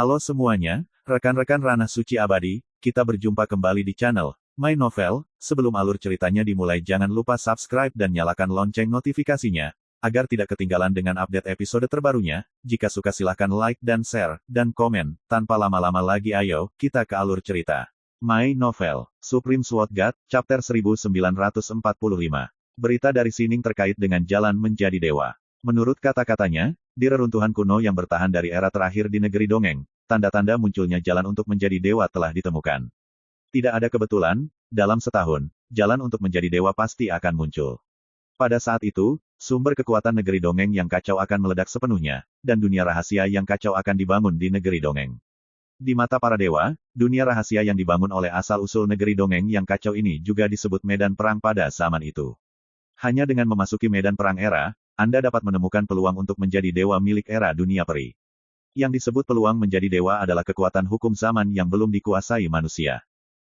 Halo semuanya, rekan-rekan Ranah Suci Abadi, kita berjumpa kembali di channel My Novel. Sebelum alur ceritanya dimulai, jangan lupa subscribe dan nyalakan lonceng notifikasinya, agar tidak ketinggalan dengan update episode terbarunya. Jika suka silahkan like dan share, dan komen. Tanpa lama-lama lagi ayo, kita ke alur cerita. My Novel, Supreme Sword God, Chapter 1945. Berita dari Sining terkait dengan jalan menjadi dewa. Menurut kata-katanya, di reruntuhan kuno yang bertahan dari era terakhir di negeri dongeng, tanda-tanda munculnya jalan untuk menjadi dewa telah ditemukan. Tidak ada kebetulan, dalam setahun, jalan untuk menjadi dewa pasti akan muncul. Pada saat itu, sumber kekuatan negeri dongeng yang kacau akan meledak sepenuhnya, dan dunia rahasia yang kacau akan dibangun di negeri dongeng. Di mata para dewa, dunia rahasia yang dibangun oleh asal-usul negeri dongeng yang kacau ini juga disebut medan perang pada zaman itu. Hanya dengan memasuki medan perang era, Anda dapat menemukan peluang untuk menjadi dewa milik era dunia peri. Yang disebut peluang menjadi dewa adalah kekuatan hukum zaman yang belum dikuasai manusia.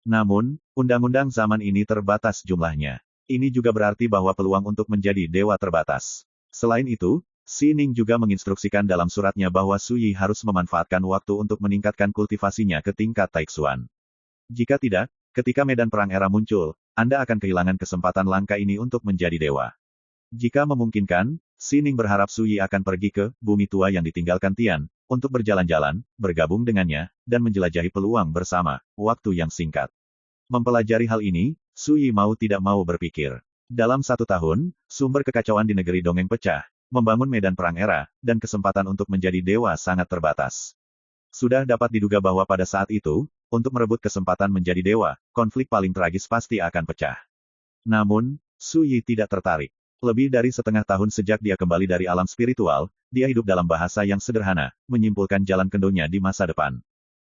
Namun, undang-undang zaman ini terbatas jumlahnya. Ini juga berarti bahwa peluang untuk menjadi dewa terbatas. Selain itu, Sining juga menginstruksikan dalam suratnya bahwa Suyi harus memanfaatkan waktu untuk meningkatkan kultivasinya ke tingkat Taixuan. Jika tidak, ketika medan perang era muncul, Anda akan kehilangan kesempatan langka ini untuk menjadi dewa. Jika memungkinkan, Sining berharap Suyi akan pergi ke bumi tua yang ditinggalkan Tian, untuk berjalan-jalan, bergabung dengannya, dan menjelajahi peluang bersama, waktu yang singkat. Mempelajari hal ini, Suyi mau tidak mau berpikir. Dalam 1 tahun, sumber kekacauan di negeri dongeng pecah, membangun medan perang era, dan kesempatan untuk menjadi dewa sangat terbatas. Sudah dapat diduga bahwa pada saat itu, untuk merebut kesempatan menjadi dewa, konflik paling tragis pasti akan pecah. Namun, Suyi tidak tertarik. Lebih dari setengah tahun sejak dia kembali dari alam spiritual, dia hidup dalam bahasa yang sederhana, menyimpulkan jalan kendonya di masa depan.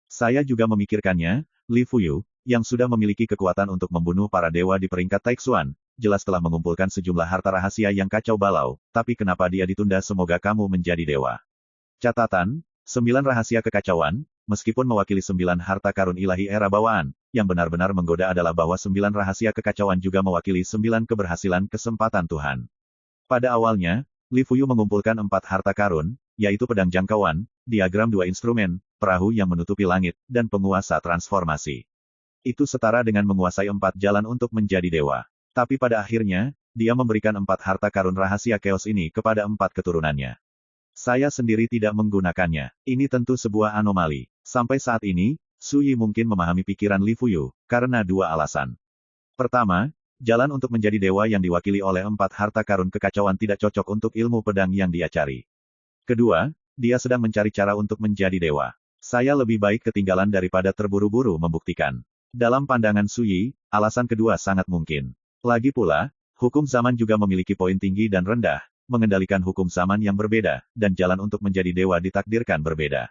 Saya juga memikirkannya, Li Fuyu, yang sudah memiliki kekuatan untuk membunuh para dewa di peringkat Taixuan, jelas telah mengumpulkan sejumlah harta rahasia yang kacau balau, tapi kenapa dia ditunda? Semoga kamu menjadi dewa. Catatan, 9 rahasia kekacauan, meskipun mewakili 9 harta karun ilahi era bawaan, yang benar-benar menggoda adalah bahwa 9 rahasia kekacauan juga mewakili 9 keberhasilan kesempatan Tuhan. Pada awalnya, Li Fuyu mengumpulkan 4 harta karun, yaitu pedang jangkauan, diagram 2 instrumen, perahu yang menutupi langit, dan penguasa transformasi. Itu setara dengan menguasai 4 jalan untuk menjadi dewa. Tapi pada akhirnya, dia memberikan 4 harta karun rahasia chaos ini kepada 4 keturunannya. Saya sendiri tidak menggunakannya. Ini tentu sebuah anomali. Sampai saat ini, Suyi mungkin memahami pikiran Li Fuyu, karena 2 alasan. Pertama, jalan untuk menjadi dewa yang diwakili oleh 4 harta karun kekacauan tidak cocok untuk ilmu pedang yang dia cari. Kedua, dia sedang mencari cara untuk menjadi dewa. Saya lebih baik ketinggalan daripada terburu-buru membuktikan. Dalam pandangan Suyi, alasan kedua sangat mungkin. Lagi pula, hukum zaman juga memiliki poin tinggi dan rendah, mengendalikan hukum zaman yang berbeda, dan jalan untuk menjadi dewa ditakdirkan berbeda.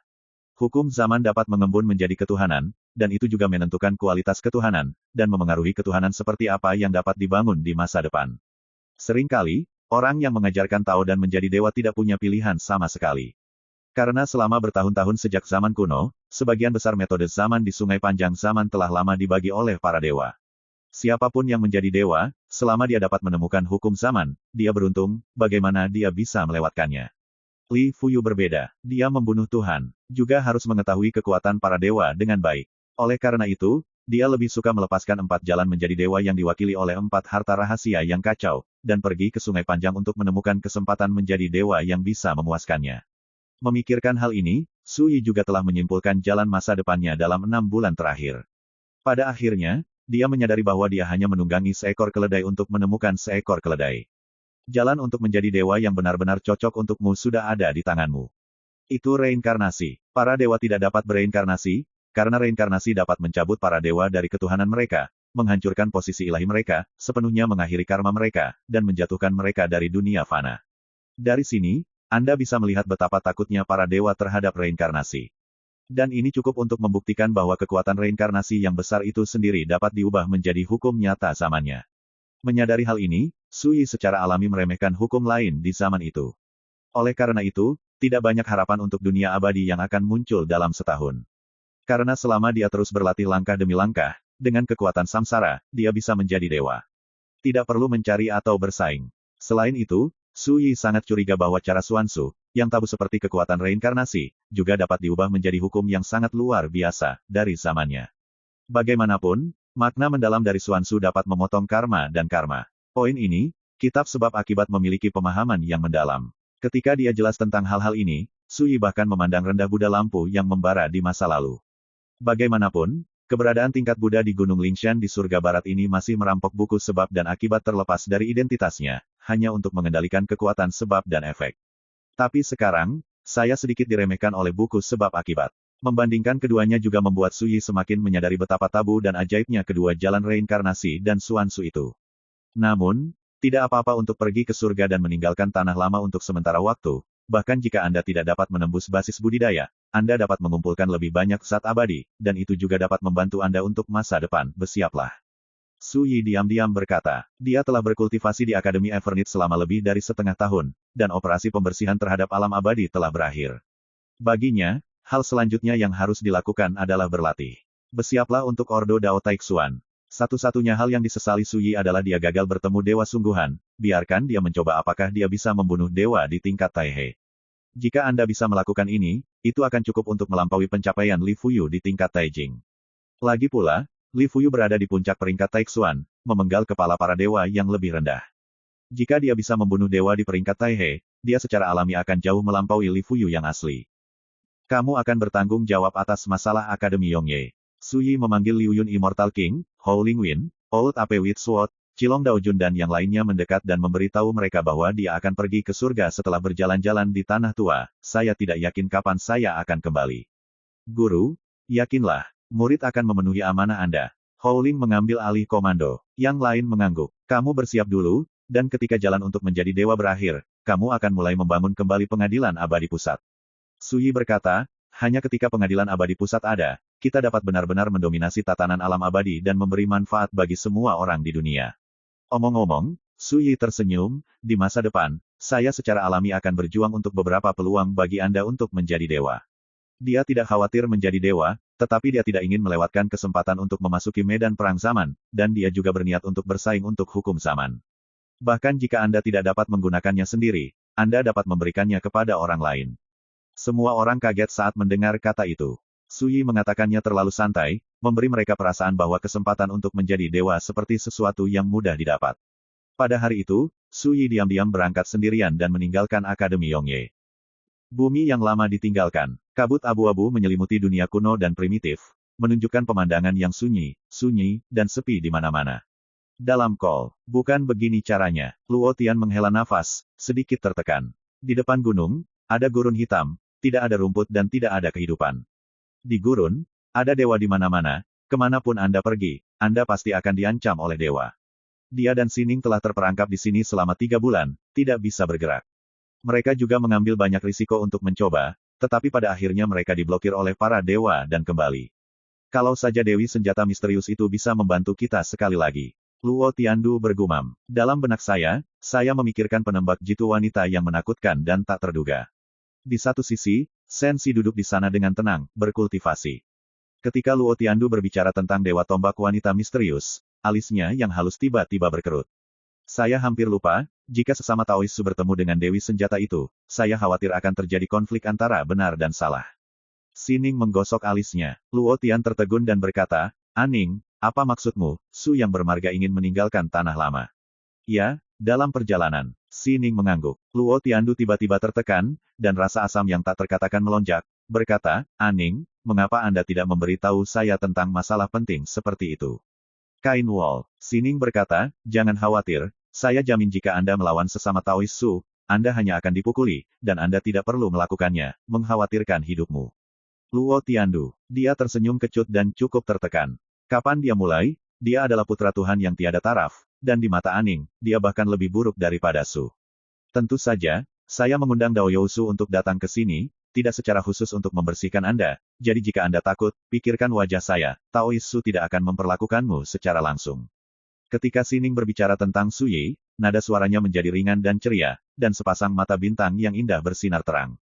Hukum zaman dapat mengembun menjadi ketuhanan, dan itu juga menentukan kualitas ketuhanan, dan memengaruhi ketuhanan seperti apa yang dapat dibangun di masa depan. Seringkali, orang yang mengajarkan Tao dan menjadi dewa tidak punya pilihan sama sekali. Karena selama bertahun-tahun sejak zaman kuno, sebagian besar metode zaman di Sungai Panjang Zaman telah lama dibagi oleh para dewa. Siapapun yang menjadi dewa, selama dia dapat menemukan hukum zaman, dia beruntung. Bagaimana dia bisa melewatkannya? Li Fuyu berbeda. Dia membunuh Tuhan. Juga harus mengetahui kekuatan para dewa dengan baik. Oleh karena itu, dia lebih suka melepaskan 4 jalan menjadi dewa yang diwakili oleh 4 harta rahasia yang kacau, dan pergi ke Sungai Panjang untuk menemukan kesempatan menjadi dewa yang bisa memuaskannya. Memikirkan hal ini, Suyi juga telah menyimpulkan jalan masa depannya dalam 6 bulan terakhir. Pada akhirnya, dia menyadari bahwa dia hanya menunggangi seekor keledai untuk menemukan seekor keledai. Jalan untuk menjadi dewa yang benar-benar cocok untukmu sudah ada di tanganmu. Itu reinkarnasi. Para dewa tidak dapat bereinkarnasi, karena reinkarnasi dapat mencabut para dewa dari ketuhanan mereka, menghancurkan posisi ilahi mereka, sepenuhnya mengakhiri karma mereka, dan menjatuhkan mereka dari dunia fana. Dari sini, Anda bisa melihat betapa takutnya para dewa terhadap reinkarnasi. Dan ini cukup untuk membuktikan bahwa kekuatan reinkarnasi yang besar itu sendiri dapat diubah menjadi hukum nyata zamannya. Menyadari hal ini, Suyi secara alami meremehkan hukum lain di zaman itu. Oleh karena itu, tidak banyak harapan untuk dunia abadi yang akan muncul dalam setahun. Karena selama dia terus berlatih langkah demi langkah, dengan kekuatan samsara, dia bisa menjadi dewa. Tidak perlu mencari atau bersaing. Selain itu, Suyi sangat curiga bahwa cara Xuanzu, yang tabu seperti kekuatan reinkarnasi, juga dapat diubah menjadi hukum yang sangat luar biasa, dari zamannya. Bagaimanapun, makna mendalam dari Xuanzu dapat memotong karma dan karma. Poin ini, kitab sebab akibat memiliki pemahaman yang mendalam. Ketika dia jelas tentang hal-hal ini, Sui bahkan memandang rendah Buddha lampu yang membara di masa lalu. Bagaimanapun, keberadaan tingkat Buddha di Gunung Lingshan di surga barat ini masih merampok buku sebab dan akibat terlepas dari identitasnya, hanya untuk mengendalikan kekuatan sebab dan efek. Tapi sekarang, saya sedikit diremehkan oleh buku sebab akibat. Membandingkan keduanya juga membuat Sui semakin menyadari betapa tabu dan ajaibnya kedua jalan reinkarnasi dan Xuanzu itu. Namun, tidak apa-apa untuk pergi ke surga dan meninggalkan tanah lama untuk sementara waktu, bahkan jika Anda tidak dapat menembus basis budidaya, Anda dapat mengumpulkan lebih banyak zat abadi, dan itu juga dapat membantu Anda untuk masa depan, bersiaplah. Sui diam-diam berkata, dia telah berkultivasi di Akademi Evernit selama lebih dari setengah tahun, dan operasi pembersihan terhadap alam abadi telah berakhir. Baginya, hal selanjutnya yang harus dilakukan adalah berlatih. Bersiaplah untuk Ordo Dao Taixuan. Satu-satunya hal yang disesali Sui adalah dia gagal bertemu dewa sungguhan, biarkan dia mencoba apakah dia bisa membunuh dewa di tingkat Taihe. Jika Anda bisa melakukan ini, itu akan cukup untuk melampaui pencapaian Li Fuyu di tingkat Taijing. Lagi pula, Li Fuyu berada di puncak peringkat Taixuan, memenggal kepala para dewa yang lebih rendah. Jika dia bisa membunuh dewa di peringkat Taihe, dia secara alami akan jauh melampaui Li Fuyu yang asli. Kamu akan bertanggung jawab atas masalah Akademi Yongye. Sui memanggil Liu Yun Immortal King, Hou Lingwin, Old Ape with Sword, Qilong Daojun dan yang lainnya mendekat dan memberitahu mereka bahwa dia akan pergi ke surga setelah berjalan-jalan di tanah tua. Saya tidak yakin kapan saya akan kembali. Guru, yakinlah, murid akan memenuhi amanah Anda. Hou Ling mengambil alih komando. Yang lain mengangguk. Kamu bersiap dulu, dan ketika jalan untuk menjadi dewa berakhir, kamu akan mulai membangun kembali pengadilan abadi pusat. Sui berkata, hanya ketika pengadilan abadi pusat ada, kita dapat benar-benar mendominasi tatanan alam abadi dan memberi manfaat bagi semua orang di dunia. Omong-omong, Sui tersenyum, di masa depan, saya secara alami akan berjuang untuk beberapa peluang bagi Anda untuk menjadi dewa. Dia tidak khawatir menjadi dewa, tetapi dia tidak ingin melewatkan kesempatan untuk memasuki medan perang zaman, dan dia juga berniat untuk bersaing untuk hukum zaman. Bahkan jika Anda tidak dapat menggunakannya sendiri, Anda dapat memberikannya kepada orang lain. Semua orang kaget saat mendengar kata itu. Sui mengatakannya terlalu santai, memberi mereka perasaan bahwa kesempatan untuk menjadi dewa seperti sesuatu yang mudah didapat. Pada hari itu, Sui diam-diam berangkat sendirian dan meninggalkan Akademi Yongye. Bumi yang lama ditinggalkan. Kabut abu-abu menyelimuti dunia kuno dan primitif, menunjukkan pemandangan yang sunyi, dan sepi di mana-mana. Dalam call, bukan begini caranya. Luo Tian menghela nafas, sedikit tertekan. Di depan gunung, ada gurun hitam, tidak ada rumput dan tidak ada kehidupan. Di gurun, ada dewa di mana-mana, kemanapun Anda pergi, Anda pasti akan diancam oleh dewa. Dia dan Sining telah terperangkap di sini selama 3 bulan, tidak bisa bergerak. Mereka juga mengambil banyak risiko untuk mencoba, tetapi pada akhirnya mereka diblokir oleh para dewa dan kembali. Kalau saja Dewi senjata misterius itu bisa membantu kita sekali lagi. Luo Tiandu bergumam. Dalam benak saya memikirkan penembak jitu wanita yang menakutkan dan tak terduga. Di satu sisi, Sensi duduk di sana dengan tenang, berkultivasi. Ketika Luo Tiandu berbicara tentang dewa tombak wanita misterius, alisnya yang halus tiba-tiba berkerut. Saya hampir lupa, jika sesama Taoisu bertemu dengan Dewi senjata itu, saya khawatir akan terjadi konflik antara benar dan salah. Sining menggosok alisnya. Luo Tian tertegun dan berkata, Aning, apa maksudmu, Su yang bermarga ingin meninggalkan tanah lama? Ya, dalam perjalanan. Sining mengangguk. Luo Tiandu tiba-tiba tertekan, dan rasa asam yang tak terkatakan melonjak, berkata, Aning, mengapa Anda tidak memberitahu saya tentang masalah penting seperti itu? Kain Wall. Sining berkata, jangan khawatir, saya jamin jika Anda melawan sesama Taoisu, Anda hanya akan dipukuli, dan Anda tidak perlu melakukannya, mengkhawatirkan hidupmu. Luo Tiandu. Dia tersenyum kecut dan cukup tertekan. Kapan dia mulai? Dia adalah putra Tuhan yang tiada taraf, dan di mata Aning, dia bahkan lebih buruk daripada Su. Tentu saja, saya mengundang Dao Yousu untuk datang ke sini, tidak secara khusus untuk membersihkan Anda, jadi jika Anda takut, pikirkan wajah saya, Taoisu tidak akan memperlakukanmu secara langsung. Ketika Sining berbicara tentang Su Yi, nada suaranya menjadi ringan dan ceria, dan sepasang mata bintang yang indah bersinar terang.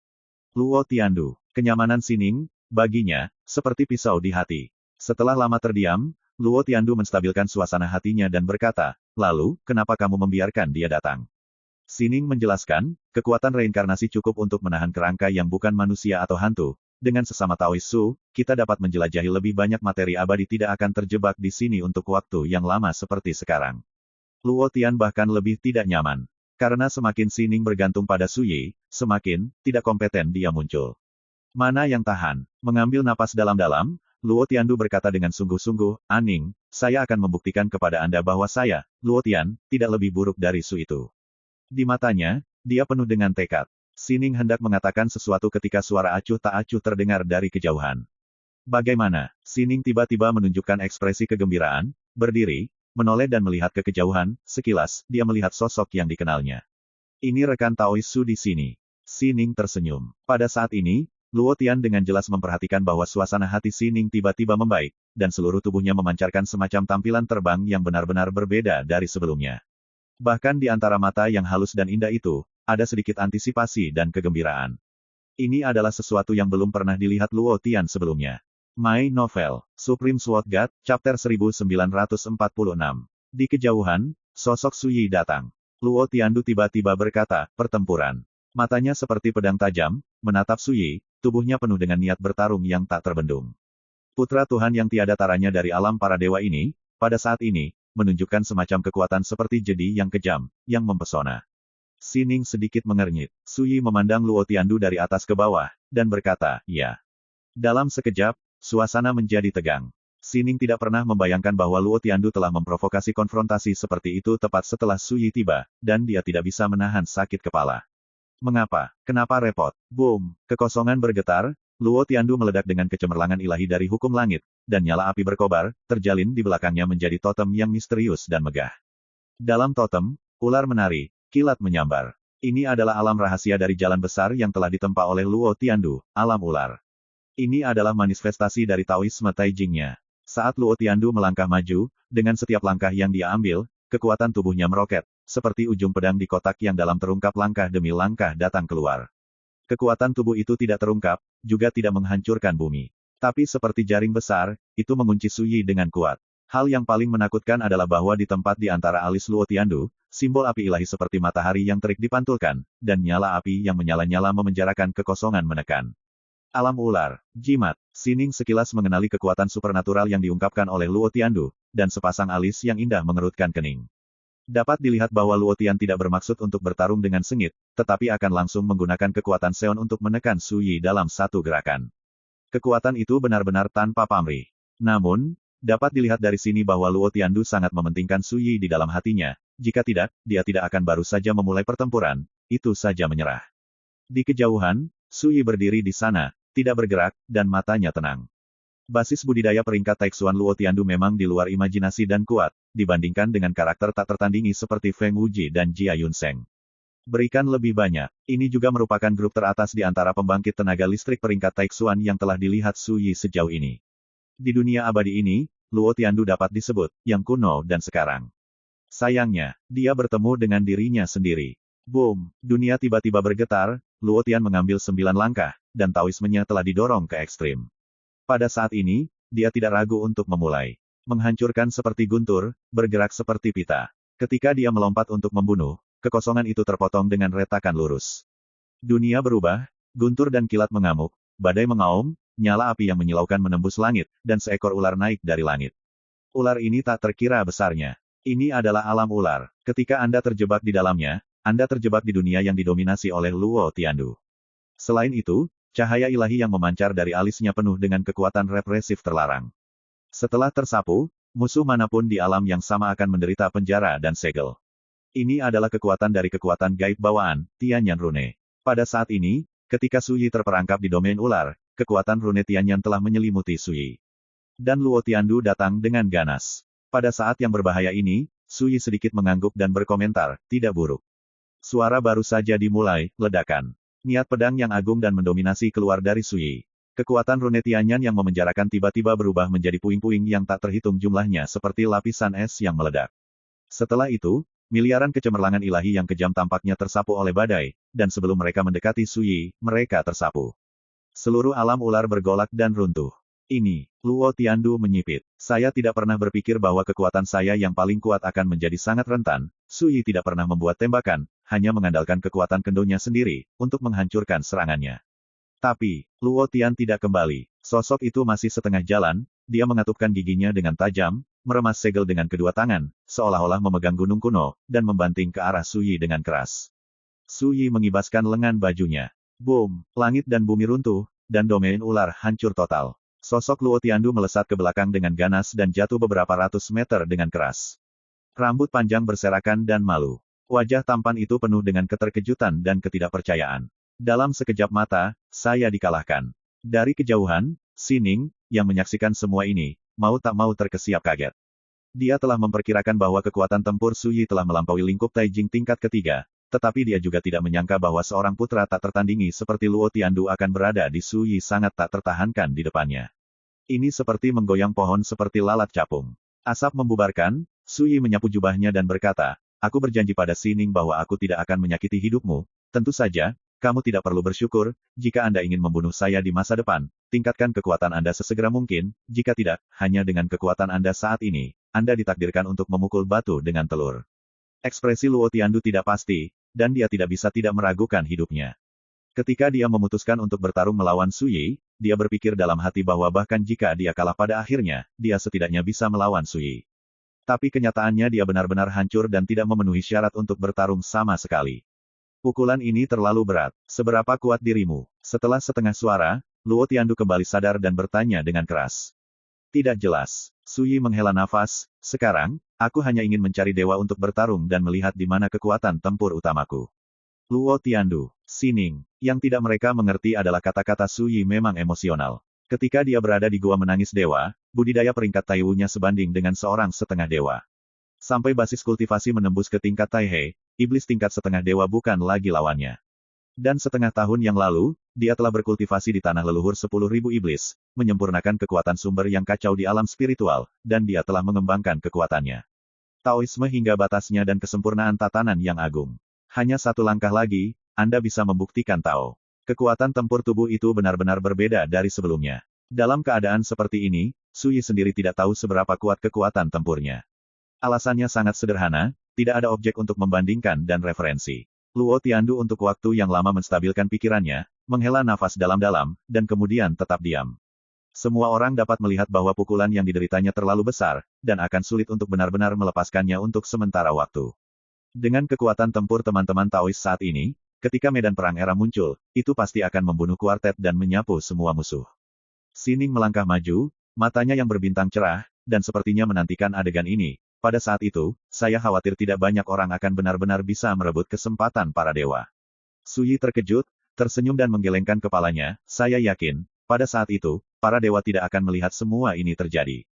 Luo Tiandu. Kenyamanan Sining, baginya, seperti pisau di hati. Setelah lama terdiam, Luo Tiandu menstabilkan suasana hatinya dan berkata, lalu, kenapa kamu membiarkan dia datang? Sining menjelaskan, kekuatan reinkarnasi cukup untuk menahan kerangka yang bukan manusia atau hantu. Dengan sesama Taoist Su, kita dapat menjelajahi lebih banyak materi abadi tidak akan terjebak di sini untuk waktu yang lama seperti sekarang. Luo Tian bahkan lebih tidak nyaman. Karena semakin Sining bergantung pada Su Yi, semakin tidak kompeten dia muncul. Mana yang tahan? Mengambil napas dalam-dalam, Luo Tiandu berkata dengan sungguh-sungguh, Aning, saya akan membuktikan kepada Anda bahwa saya, Luo Tian, tidak lebih buruk dari Su itu. Di matanya, dia penuh dengan tekad. Sining hendak mengatakan sesuatu ketika suara acuh tak acuh terdengar dari kejauhan. Bagaimana? Sining tiba-tiba menunjukkan ekspresi kegembiraan, berdiri, menoleh dan melihat ke kejauhan, sekilas, dia melihat sosok yang dikenalnya. Ini rekan Taoist Su di sini. Sining tersenyum. Pada saat ini, Luo Tian dengan jelas memperhatikan bahwa suasana hati Sining tiba-tiba membaik, dan seluruh tubuhnya memancarkan semacam tampilan terbang yang benar-benar berbeda dari sebelumnya. Bahkan di antara mata yang halus dan indah itu, ada sedikit antisipasi dan kegembiraan. Ini adalah sesuatu yang belum pernah dilihat Luo Tian sebelumnya. My Novel, Supreme Sword God, Chapter 1946. Di kejauhan, sosok Su Yi datang. Luo Tiandu tiba-tiba berkata, pertempuran. Matanya seperti pedang tajam, menatap Su Yi, tubuhnya penuh dengan niat bertarung yang tak terbendung. Putra Tuhan yang tiada taranya dari alam para dewa ini, pada saat ini, menunjukkan semacam kekuatan seperti jedi yang kejam, yang mempesona. Sining sedikit mengernyit. Su Yi memandang Luo Tiandu dari atas ke bawah, dan berkata, ya. Dalam sekejap, suasana menjadi tegang. Sining tidak pernah membayangkan bahwa Luo Tiandu telah memprovokasi konfrontasi seperti itu tepat setelah Su Yi tiba, dan dia tidak bisa menahan sakit kepala. Mengapa? Kenapa repot? Boom! Kekosongan bergetar, Luo Tiandu meledak dengan kecemerlangan ilahi dari hukum langit, dan nyala api berkobar, terjalin di belakangnya menjadi totem yang misterius dan megah. Dalam totem, ular menari, kilat menyambar. Ini adalah alam rahasia dari jalan besar yang telah ditempa oleh Luo Tiandu, alam ular. Ini adalah manifestasi dari Taoisme Taijingnya. Saat Luo Tiandu melangkah maju, dengan setiap langkah yang dia ambil, kekuatan tubuhnya meroket, seperti ujung pedang di kotak yang dalam terungkap langkah demi langkah datang keluar. Kekuatan tubuh itu tidak terungkap, juga tidak menghancurkan bumi. Tapi seperti jaring besar, itu mengunci Su Yi dengan kuat. Hal yang paling menakutkan adalah bahwa di tempat di antara alis Luo Tiandu, simbol api ilahi seperti matahari yang terik dipantulkan, dan nyala api yang menyala-nyala memenjarakan kekosongan menekan. Alam ular, jimat, Sining sekilas mengenali kekuatan supernatural yang diungkapkan oleh Luo Tiandu, dan sepasang alis yang indah mengerutkan kening. Dapat dilihat bahwa Luo Tian tidak bermaksud untuk bertarung dengan sengit, tetapi akan langsung menggunakan kekuatan Seon untuk menekan Su Yi dalam satu gerakan. Kekuatan itu benar-benar tanpa pamrih. Namun, dapat dilihat dari sini bahwa Luo Tiandu sangat mementingkan Su Yi di dalam hatinya, jika tidak, dia tidak akan baru saja memulai pertempuran, itu saja menyerah. Di kejauhan, Su Yi berdiri di sana, tidak bergerak, dan matanya tenang. Basis budidaya peringkat Taixuan Luo Tiandu memang di luar imajinasi dan kuat, dibandingkan dengan karakter tak tertandingi seperti Feng Wuji dan Jia Yunseng. Berikan lebih banyak. Ini juga merupakan grup teratas di antara pembangkit tenaga listrik peringkat Taixuan yang telah dilihat Su Yi sejauh ini. Di dunia abadi ini, Luo Tiandu dapat disebut, yang kuno dan sekarang. Sayangnya, dia bertemu dengan dirinya sendiri. Boom! Dunia tiba-tiba bergetar, Luo Tian mengambil 9 langkah, dan Taoismenya telah didorong ke ekstrim. Pada saat ini, dia tidak ragu untuk memulai. Menghancurkan seperti guntur, bergerak seperti pita. Ketika dia melompat untuk membunuh, kekosongan itu terpotong dengan retakan lurus. Dunia berubah, guntur dan kilat mengamuk, badai mengaum, nyala api yang menyilaukan menembus langit, dan seekor ular naik dari langit. Ular ini tak terkira besarnya. Ini adalah alam ular. Ketika Anda terjebak di dalamnya, Anda terjebak di dunia yang didominasi oleh Luo Tiandu. Selain itu, cahaya ilahi yang memancar dari alisnya penuh dengan kekuatan represif terlarang. Setelah tersapu, musuh manapun di alam yang sama akan menderita penjara dan segel. Ini adalah kekuatan dari kekuatan gaib bawaan, Tianyan Rune. Pada saat ini, ketika Su Yi terperangkap di domain ular, kekuatan rune Tianyan telah menyelimuti Su Yi. Dan Luo Tiandu datang dengan ganas. Pada saat yang berbahaya ini, Su Yi sedikit mengangguk dan berkomentar, tidak buruk. Suara baru saja dimulai, ledakan. Niat pedang yang agung dan mendominasi keluar dari Su Yi. Kekuatan rune Tianyan yang memenjarakan tiba-tiba berubah menjadi puing-puing yang tak terhitung jumlahnya seperti lapisan es yang meledak. Setelah itu, miliaran kecemerlangan ilahi yang kejam tampaknya tersapu oleh badai, dan sebelum mereka mendekati Su Yi, mereka tersapu. Seluruh alam ular bergolak dan runtuh. Ini, Luo Tiandu menyipit. Saya tidak pernah berpikir bahwa kekuatan saya yang paling kuat akan menjadi sangat rentan. Su Yi tidak pernah membuat tembakan, hanya mengandalkan kekuatan kendonya sendiri, untuk menghancurkan serangannya. Tapi, Luo Tian tidak kembali. Sosok itu masih setengah jalan, dia mengatupkan giginya dengan tajam, meremas segel dengan kedua tangan, seolah-olah memegang gunung kuno, dan membanting ke arah Su Yi dengan keras. Su Yi mengibaskan lengan bajunya. Boom! Langit dan bumi runtuh, dan domain ular hancur total. Sosok Luo Tiandu melesat ke belakang dengan ganas dan jatuh beberapa ratus meter dengan keras. Rambut panjang berserakan dan malu. Wajah tampan itu penuh dengan keterkejutan dan ketidakpercayaan. Dalam sekejap mata, saya dikalahkan. Dari kejauhan, Sining, yang menyaksikan semua ini, mau tak mau terkesiap kaget. Dia telah memperkirakan bahwa kekuatan tempur Su Yi telah melampaui lingkup Taijing tingkat ketiga, tetapi dia juga tidak menyangka bahwa seorang putra tak tertandingi seperti Luo Tiandu akan berada di Su Yi sangat tak tertahankan di depannya. Ini seperti menggoyang pohon seperti lalat capung. Asap membubarkan, Su Yi menyapu jubahnya dan berkata, "Aku berjanji pada Sining bahwa aku tidak akan menyakiti hidupmu. Tentu saja, kamu tidak perlu bersyukur, jika Anda ingin membunuh saya di masa depan, tingkatkan kekuatan Anda sesegera mungkin, jika tidak, hanya dengan kekuatan Anda saat ini, Anda ditakdirkan untuk memukul batu dengan telur." Ekspresi Luo Tiandu tidak pasti, dan dia tidak bisa tidak meragukan hidupnya. Ketika dia memutuskan untuk bertarung melawan Su Yi, dia berpikir dalam hati bahwa bahkan jika dia kalah pada akhirnya, dia setidaknya bisa melawan Su Yi. Tapi kenyataannya dia benar-benar hancur dan tidak memenuhi syarat untuk bertarung sama sekali. Pukulan ini terlalu berat. Seberapa kuat dirimu? Setelah setengah suara, Luo Tiandu kembali sadar dan bertanya dengan keras. Tidak jelas. Su Yi menghela nafas, sekarang, aku hanya ingin mencari dewa untuk bertarung dan melihat di mana kekuatan tempur utamaku. Luo Tiandu, Sining. Yang tidak mereka mengerti adalah kata-kata Su Yi memang emosional. Ketika dia berada di Gua Menangis Dewa, budidaya peringkat Taiwu-nya sebanding dengan seorang setengah dewa. Sampai basis kultivasi menembus ke tingkat Taihe, iblis tingkat setengah dewa bukan lagi lawannya. Dan setengah tahun yang lalu, dia telah berkultivasi di tanah leluhur 10.000 iblis, menyempurnakan kekuatan sumber yang kacau di alam spiritual, dan dia telah mengembangkan kekuatannya. Taoisme hingga batasnya dan kesempurnaan tatanan yang agung. Hanya satu langkah lagi, Anda bisa membuktikan Tao. Kekuatan tempur tubuh itu benar-benar berbeda dari sebelumnya. Dalam keadaan seperti ini, Su Yi sendiri tidak tahu seberapa kuat kekuatan tempurnya. Alasannya sangat sederhana, tidak ada objek untuk membandingkan dan referensi. Luo Tiandu untuk waktu yang lama menstabilkan pikirannya, menghela nafas dalam-dalam, dan kemudian tetap diam. Semua orang dapat melihat bahwa pukulan yang dideritanya terlalu besar, dan akan sulit untuk benar-benar melepaskannya untuk sementara waktu. Dengan kekuatan tempur teman-teman Taois saat ini, ketika medan perang era muncul, itu pasti akan membunuh kuartet dan menyapu semua musuh. Sining melangkah maju, matanya yang berbintang cerah, dan sepertinya menantikan adegan ini. Pada saat itu, saya khawatir tidak banyak orang akan benar-benar bisa merebut kesempatan para dewa. Su Yi terkejut, tersenyum dan menggelengkan kepalanya, saya yakin, pada saat itu, para dewa tidak akan melihat semua ini terjadi.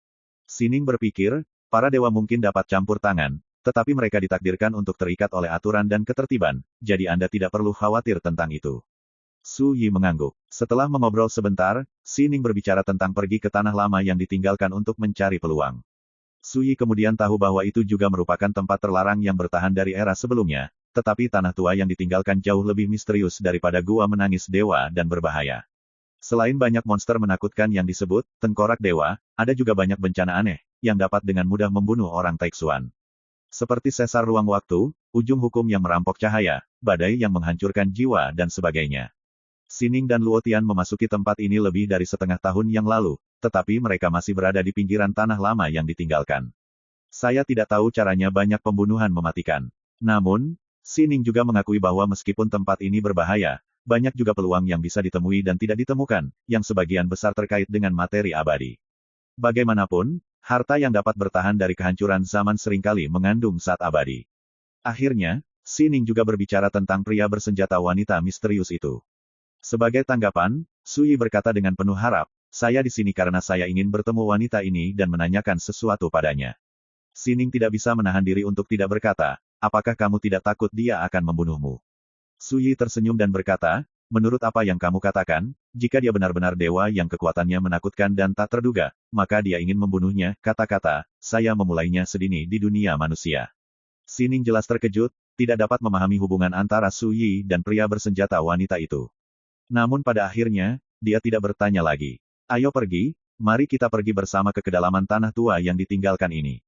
Sining berpikir, para dewa mungkin dapat campur tangan, tetapi mereka ditakdirkan untuk terikat oleh aturan dan ketertiban, jadi Anda tidak perlu khawatir tentang itu. Su Yi mengangguk. Setelah mengobrol sebentar, Sining berbicara tentang pergi ke tanah lama yang ditinggalkan untuk mencari peluang. Su Yi kemudian tahu bahwa itu juga merupakan tempat terlarang yang bertahan dari era sebelumnya, tetapi tanah tua yang ditinggalkan jauh lebih misterius daripada Gua Menangis Dewa dan berbahaya. Selain banyak monster menakutkan yang disebut tengkorak dewa, ada juga banyak bencana aneh, yang dapat dengan mudah membunuh orang Taixuan. Seperti sesar ruang waktu, ujung hukum yang merampok cahaya, badai yang menghancurkan jiwa dan sebagainya. Sining dan Luo Tian memasuki tempat ini lebih dari setengah tahun yang lalu, tetapi mereka masih berada di pinggiran tanah lama yang ditinggalkan. Saya tidak tahu caranya banyak pembunuhan mematikan. Namun, Sining juga mengakui bahwa meskipun tempat ini berbahaya, banyak juga peluang yang bisa ditemui dan tidak ditemukan, yang sebagian besar terkait dengan materi abadi. Bagaimanapun, harta yang dapat bertahan dari kehancuran zaman seringkali mengandung zat abadi. Akhirnya, Sining juga berbicara tentang pria bersenjata wanita misterius itu. Sebagai tanggapan, Su Yi berkata dengan penuh harap, saya di sini karena saya ingin bertemu wanita ini dan menanyakan sesuatu padanya. Sining tidak bisa menahan diri untuk tidak berkata, apakah kamu tidak takut dia akan membunuhmu? Su Yi tersenyum dan berkata, menurut apa yang kamu katakan, jika dia benar-benar dewa yang kekuatannya menakutkan dan tak terduga, maka dia ingin membunuhnya, kata-kata, saya memulainya sedini di dunia manusia. Sining jelas terkejut, tidak dapat memahami hubungan antara Su Yi dan pria bersenjata wanita itu. Namun pada akhirnya, dia tidak bertanya lagi. Ayo pergi, mari kita pergi bersama ke kedalaman tanah tua yang ditinggalkan ini.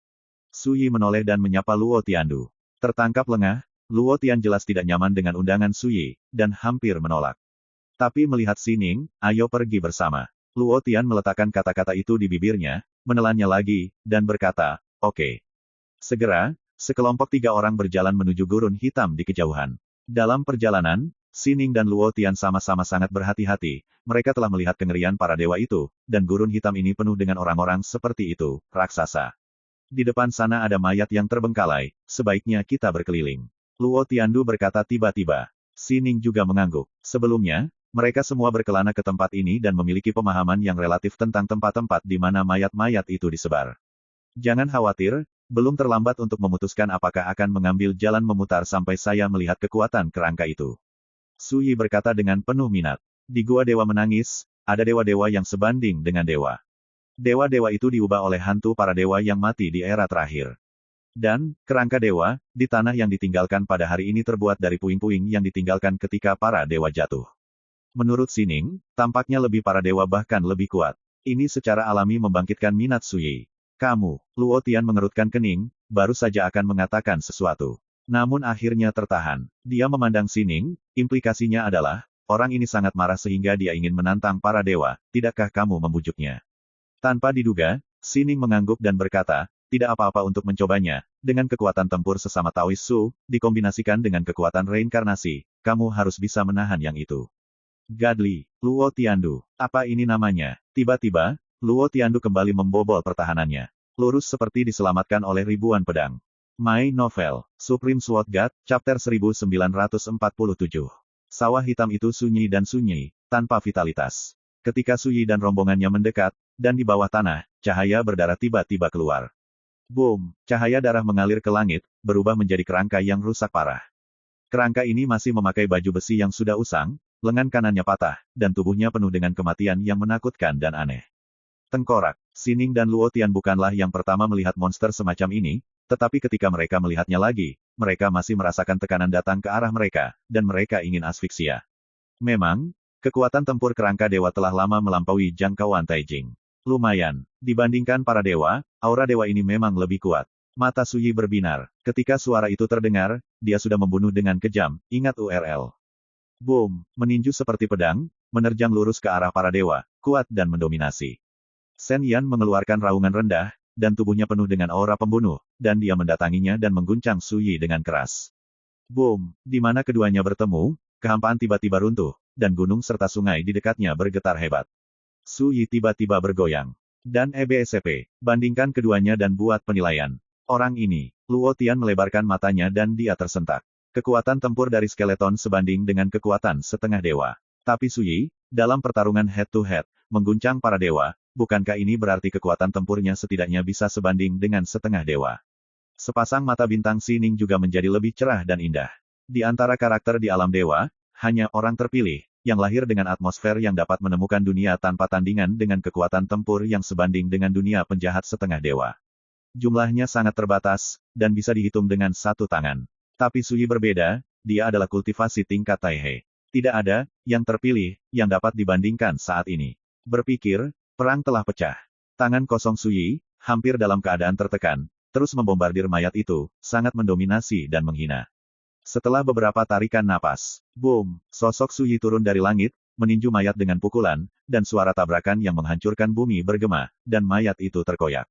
Su Yi menoleh dan menyapa Luo Tiandu. Tertangkap lengah, Luo Tian jelas tidak nyaman dengan undangan Suyi, dan hampir menolak. Tapi melihat Sining, ayo pergi bersama. Luo Tian meletakkan kata-kata itu di bibirnya, menelannya lagi, dan berkata, oke. Segera, sekelompok 3 orang berjalan menuju gurun hitam di kejauhan. Dalam perjalanan, Sining dan Luo Tian sama-sama sangat berhati-hati, mereka telah melihat kengerian para dewa itu, dan gurun hitam ini penuh dengan orang-orang seperti itu, raksasa. Di depan sana ada mayat yang terbengkalai, sebaiknya kita berkeliling. Luo Tiandu berkata tiba-tiba. Sining juga mengangguk. Sebelumnya, mereka semua berkelana ke tempat ini dan memiliki pemahaman yang relatif tentang tempat-tempat di mana mayat-mayat itu disebar. Jangan khawatir, belum terlambat untuk memutuskan apakah akan mengambil jalan memutar sampai saya melihat kekuatan kerangka itu. Suyi berkata dengan penuh minat. Di Gua Dewa Menangis, ada dewa-dewa yang sebanding dengan dewa. Dewa-dewa itu diubah oleh hantu para dewa yang mati di era terakhir. Dan, kerangka dewa, di tanah yang ditinggalkan pada hari ini terbuat dari puing-puing yang ditinggalkan ketika para dewa jatuh. Menurut Sining, tampaknya lebih para dewa bahkan lebih kuat. Ini secara alami membangkitkan minat Suyi. Kamu, Luo Tian mengerutkan kening, baru saja akan mengatakan sesuatu. Namun akhirnya tertahan. Dia memandang Sining, implikasinya adalah, orang ini sangat marah sehingga dia ingin menantang para dewa, tidakkah kamu membujuknya? Tanpa diduga, Sining mengangguk dan berkata, tidak apa-apa untuk mencobanya, dengan kekuatan tempur sesama Taois Su, dikombinasikan dengan kekuatan reinkarnasi, kamu harus bisa menahan yang itu. Gadli, Luo Tiandu, apa ini namanya? Tiba-tiba, Luo Tiandu kembali membobol pertahanannya. Lurus seperti diselamatkan oleh ribuan pedang. My Novel, Supreme Sword God, Chapter 1947. Sawah hitam itu sunyi dan sunyi, tanpa vitalitas. Ketika Suyi dan rombongannya mendekat, dan di bawah tanah, cahaya berdarah tiba-tiba keluar. Boom! Cahaya darah mengalir ke langit, berubah menjadi kerangka yang rusak parah. Kerangka ini masih memakai baju besi yang sudah usang, lengan kanannya patah, dan tubuhnya penuh dengan kematian yang menakutkan dan aneh. Tengkorak, Sining dan Luo Tian bukanlah yang pertama melihat monster semacam ini, tetapi ketika mereka melihatnya lagi, mereka masih merasakan tekanan datang ke arah mereka, dan mereka ingin asfiksia. Memang, kekuatan tempur kerangka dewa telah lama melampaui jangkauan Taijing. Lumayan, dibandingkan para dewa, aura dewa ini memang lebih kuat. Mata Suyi berbinar. Ketika suara itu terdengar, dia sudah membunuh dengan kejam, ingat URL. Boom, meninju seperti pedang, menerjang lurus ke arah para dewa, kuat dan mendominasi. Shen Yan mengeluarkan raungan rendah, dan tubuhnya penuh dengan aura pembunuh, dan dia mendatanginya dan mengguncang Suyi dengan keras. Boom, di mana keduanya bertemu, kehampaan tiba-tiba runtuh, dan gunung serta sungai di dekatnya bergetar hebat. Suyi tiba-tiba bergoyang. Dan EBSP, bandingkan keduanya dan buat penilaian. Orang ini, Luo Tian melebarkan matanya dan dia tersentak. Kekuatan tempur dari skeleton sebanding dengan kekuatan setengah dewa. Tapi Suyi, dalam pertarungan head-to-head, mengguncang para dewa, bukankah ini berarti kekuatan tempurnya setidaknya bisa sebanding dengan setengah dewa? Sepasang mata bintang Sining juga menjadi lebih cerah dan indah. Di antara karakter di alam dewa, hanya orang terpilih, yang lahir dengan atmosfer yang dapat menemukan dunia tanpa tandingan dengan kekuatan tempur yang sebanding dengan dunia penjahat setengah dewa. Jumlahnya sangat terbatas, dan bisa dihitung dengan satu tangan. Tapi Suyi berbeda, dia adalah kultivasi tingkat Taihe. Tidak ada, yang terpilih, yang dapat dibandingkan saat ini. Berpikir, perang telah pecah. Tangan kosong Suyi, hampir dalam keadaan tertekan, terus membombardir mayat itu, sangat mendominasi dan menghina. Setelah beberapa tarikan napas, boom, sosok Suyi turun dari langit, meninju mayat dengan pukulan, dan suara tabrakan yang menghancurkan bumi bergema, dan mayat itu terkoyak.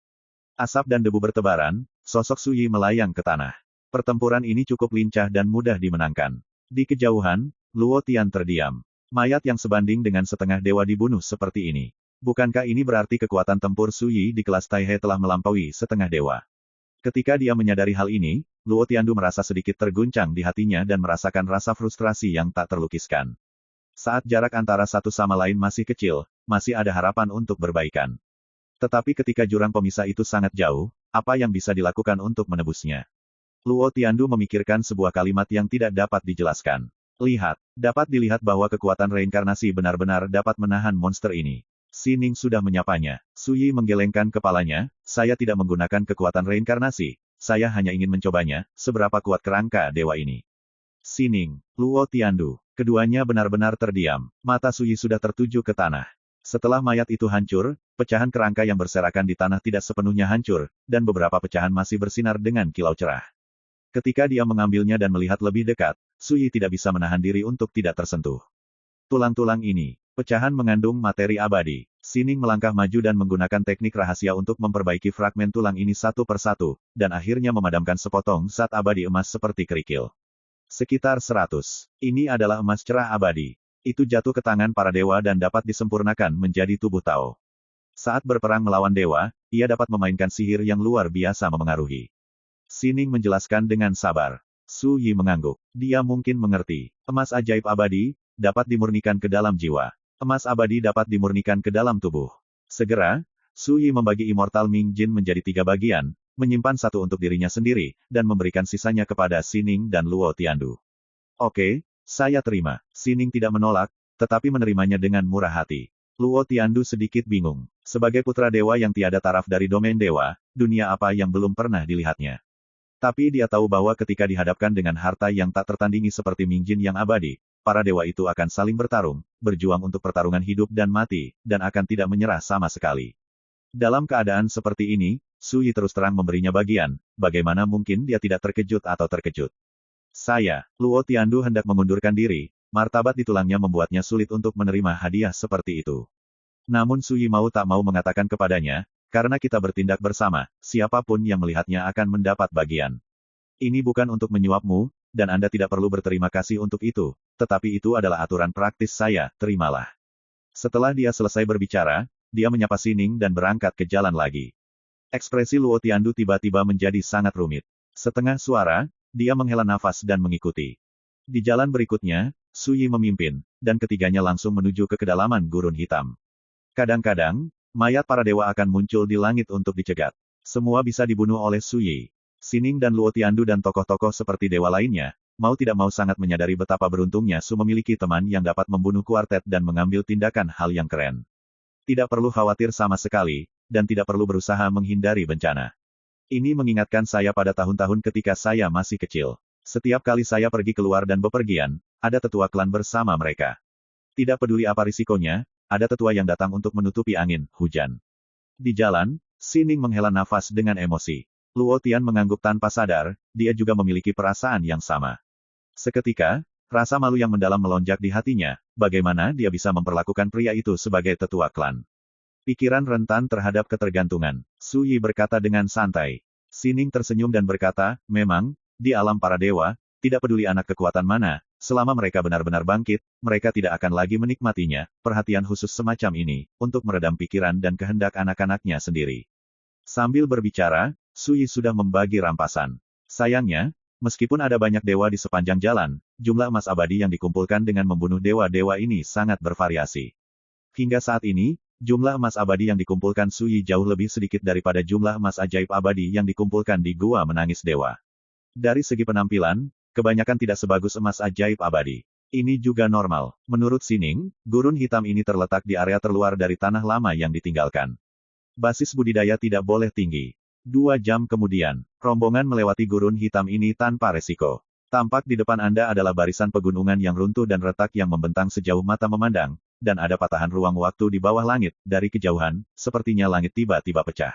Asap dan debu bertebaran, sosok Suyi melayang ke tanah. Pertempuran ini cukup lincah dan mudah dimenangkan. Di kejauhan, Luo Tian terdiam. Mayat yang sebanding dengan setengah dewa dibunuh seperti ini. Bukankah ini berarti kekuatan tempur Suyi di kelas Taihe telah melampaui setengah dewa? Ketika dia menyadari hal ini, Luo Tiandu merasa sedikit terguncang di hatinya dan merasakan rasa frustrasi yang tak terlukiskan. Saat jarak antara satu sama lain masih kecil, masih ada harapan untuk berbaikan. Tetapi ketika jurang pemisah itu sangat jauh, apa yang bisa dilakukan untuk menebusnya? Luo Tiandu memikirkan sebuah kalimat yang tidak dapat dijelaskan. Lihat, dapat dilihat bahwa kekuatan reinkarnasi benar-benar dapat menahan monster ini. Sining sudah menyapanya. Suyi menggelengkan kepalanya, saya tidak menggunakan kekuatan reinkarnasi, saya hanya ingin mencobanya, seberapa kuat kerangka dewa ini. Sining, Luo Tiandu, keduanya benar-benar terdiam, mata Suyi sudah tertuju ke tanah. Setelah mayat itu hancur, pecahan kerangka yang berserakan di tanah tidak sepenuhnya hancur, dan beberapa pecahan masih bersinar dengan kilau cerah. Ketika dia mengambilnya dan melihat lebih dekat, Suyi tidak bisa menahan diri untuk tidak tersentuh. Tulang-tulang ini, pecahan mengandung materi abadi. Sining melangkah maju dan menggunakan teknik rahasia untuk memperbaiki fragmen tulang ini satu persatu, dan akhirnya memadamkan sepotong zat abadi emas seperti kerikil. Sekitar 100. Ini adalah emas cerah abadi. Itu jatuh ke tangan para dewa dan dapat disempurnakan menjadi tubuh Tao. Saat berperang melawan dewa, ia dapat memainkan sihir yang luar biasa memengaruhi. Sining menjelaskan dengan sabar. Su Yi mengangguk. Dia mungkin mengerti. Emas ajaib abadi, dapat dimurnikan ke dalam jiwa. Emas abadi dapat dimurnikan ke dalam tubuh. Segera, Su Yi membagi Immortal Ming Jin menjadi 3 bagian, menyimpan satu untuk dirinya sendiri, dan memberikan sisanya kepada Sining dan Luo Tiandu. Oke, saya terima. Sining tidak menolak, tetapi menerimanya dengan murah hati. Luo Tiandu sedikit bingung. Sebagai putra dewa yang tiada taraf dari domain dewa, dunia apa yang belum pernah dilihatnya. Tapi dia tahu bahwa ketika dihadapkan dengan harta yang tak tertandingi seperti Ming Jin yang abadi, para dewa itu akan saling bertarung, berjuang untuk pertarungan hidup dan mati, dan akan tidak menyerah sama sekali. Dalam keadaan seperti ini, Su Yi terus terang memberinya bagian, bagaimana mungkin dia tidak terkejut atau terkejut. Luo Tiandu hendak mengundurkan diri, martabat di tulangnya membuatnya sulit untuk menerima hadiah seperti itu. Namun Su Yi mau tak mau mengatakan kepadanya, karena kita bertindak bersama, siapapun yang melihatnya akan mendapat bagian. Ini bukan untuk menyuapmu, dan Anda tidak perlu berterima kasih untuk itu, tetapi itu adalah aturan praktis saya, terimalah. Setelah dia selesai berbicara, dia menyapa Sining dan berangkat ke jalan lagi. Ekspresi Luo Tiandu tiba-tiba menjadi sangat rumit. Setengah suara, dia menghela nafas dan mengikuti. Di jalan berikutnya, Su Yi memimpin, dan ketiganya langsung menuju ke kedalaman gurun hitam. Kadang-kadang, mayat para dewa akan muncul di langit untuk dicegat. Semua bisa dibunuh oleh Su Yi. Sining dan Luo Tiandu dan tokoh-tokoh seperti dewa lainnya, mau tidak mau sangat menyadari betapa beruntungnya Su memiliki teman yang dapat membunuh kuartet dan mengambil tindakan hal yang keren. Tidak perlu khawatir sama sekali, dan tidak perlu berusaha menghindari bencana. Ini mengingatkan saya pada tahun-tahun ketika saya masih kecil. Setiap kali saya pergi keluar dan bepergian, ada tetua klan bersama mereka. Tidak peduli apa risikonya, ada tetua yang datang untuk menutupi angin, hujan. Di jalan, Sining menghela nafas dengan emosi. Luo Tian mengangguk tanpa sadar, dia juga memiliki perasaan yang sama. Seketika, rasa malu yang mendalam melonjak di hatinya, bagaimana dia bisa memperlakukan pria itu sebagai tetua klan. Pikiran rentan terhadap ketergantungan. Su Yi berkata dengan santai. Sining tersenyum dan berkata, memang, di alam para dewa, tidak peduli anak kekuatan mana, selama mereka benar-benar bangkit, mereka tidak akan lagi menikmatinya, perhatian khusus semacam ini, untuk meredam pikiran dan kehendak anak-anaknya sendiri. Sambil berbicara, Su Yi sudah membagi rampasan. Sayangnya, meskipun ada banyak dewa di sepanjang jalan, jumlah emas abadi yang dikumpulkan dengan membunuh dewa-dewa ini sangat bervariasi. Hingga saat ini, jumlah emas abadi yang dikumpulkan Su Yi jauh lebih sedikit daripada jumlah emas ajaib abadi yang dikumpulkan di Gua Menangis Dewa. Dari segi penampilan, kebanyakan tidak sebagus emas ajaib abadi. Ini juga normal. Menurut Sining, gurun hitam ini terletak di area terluar dari tanah lama yang ditinggalkan. Basis budidaya tidak boleh tinggi. 2 jam kemudian, rombongan melewati gurun hitam ini tanpa resiko. Tampak di depan Anda adalah barisan pegunungan yang runtuh dan retak yang membentang sejauh mata memandang, dan ada patahan ruang waktu di bawah langit, dari kejauhan, sepertinya langit tiba-tiba pecah.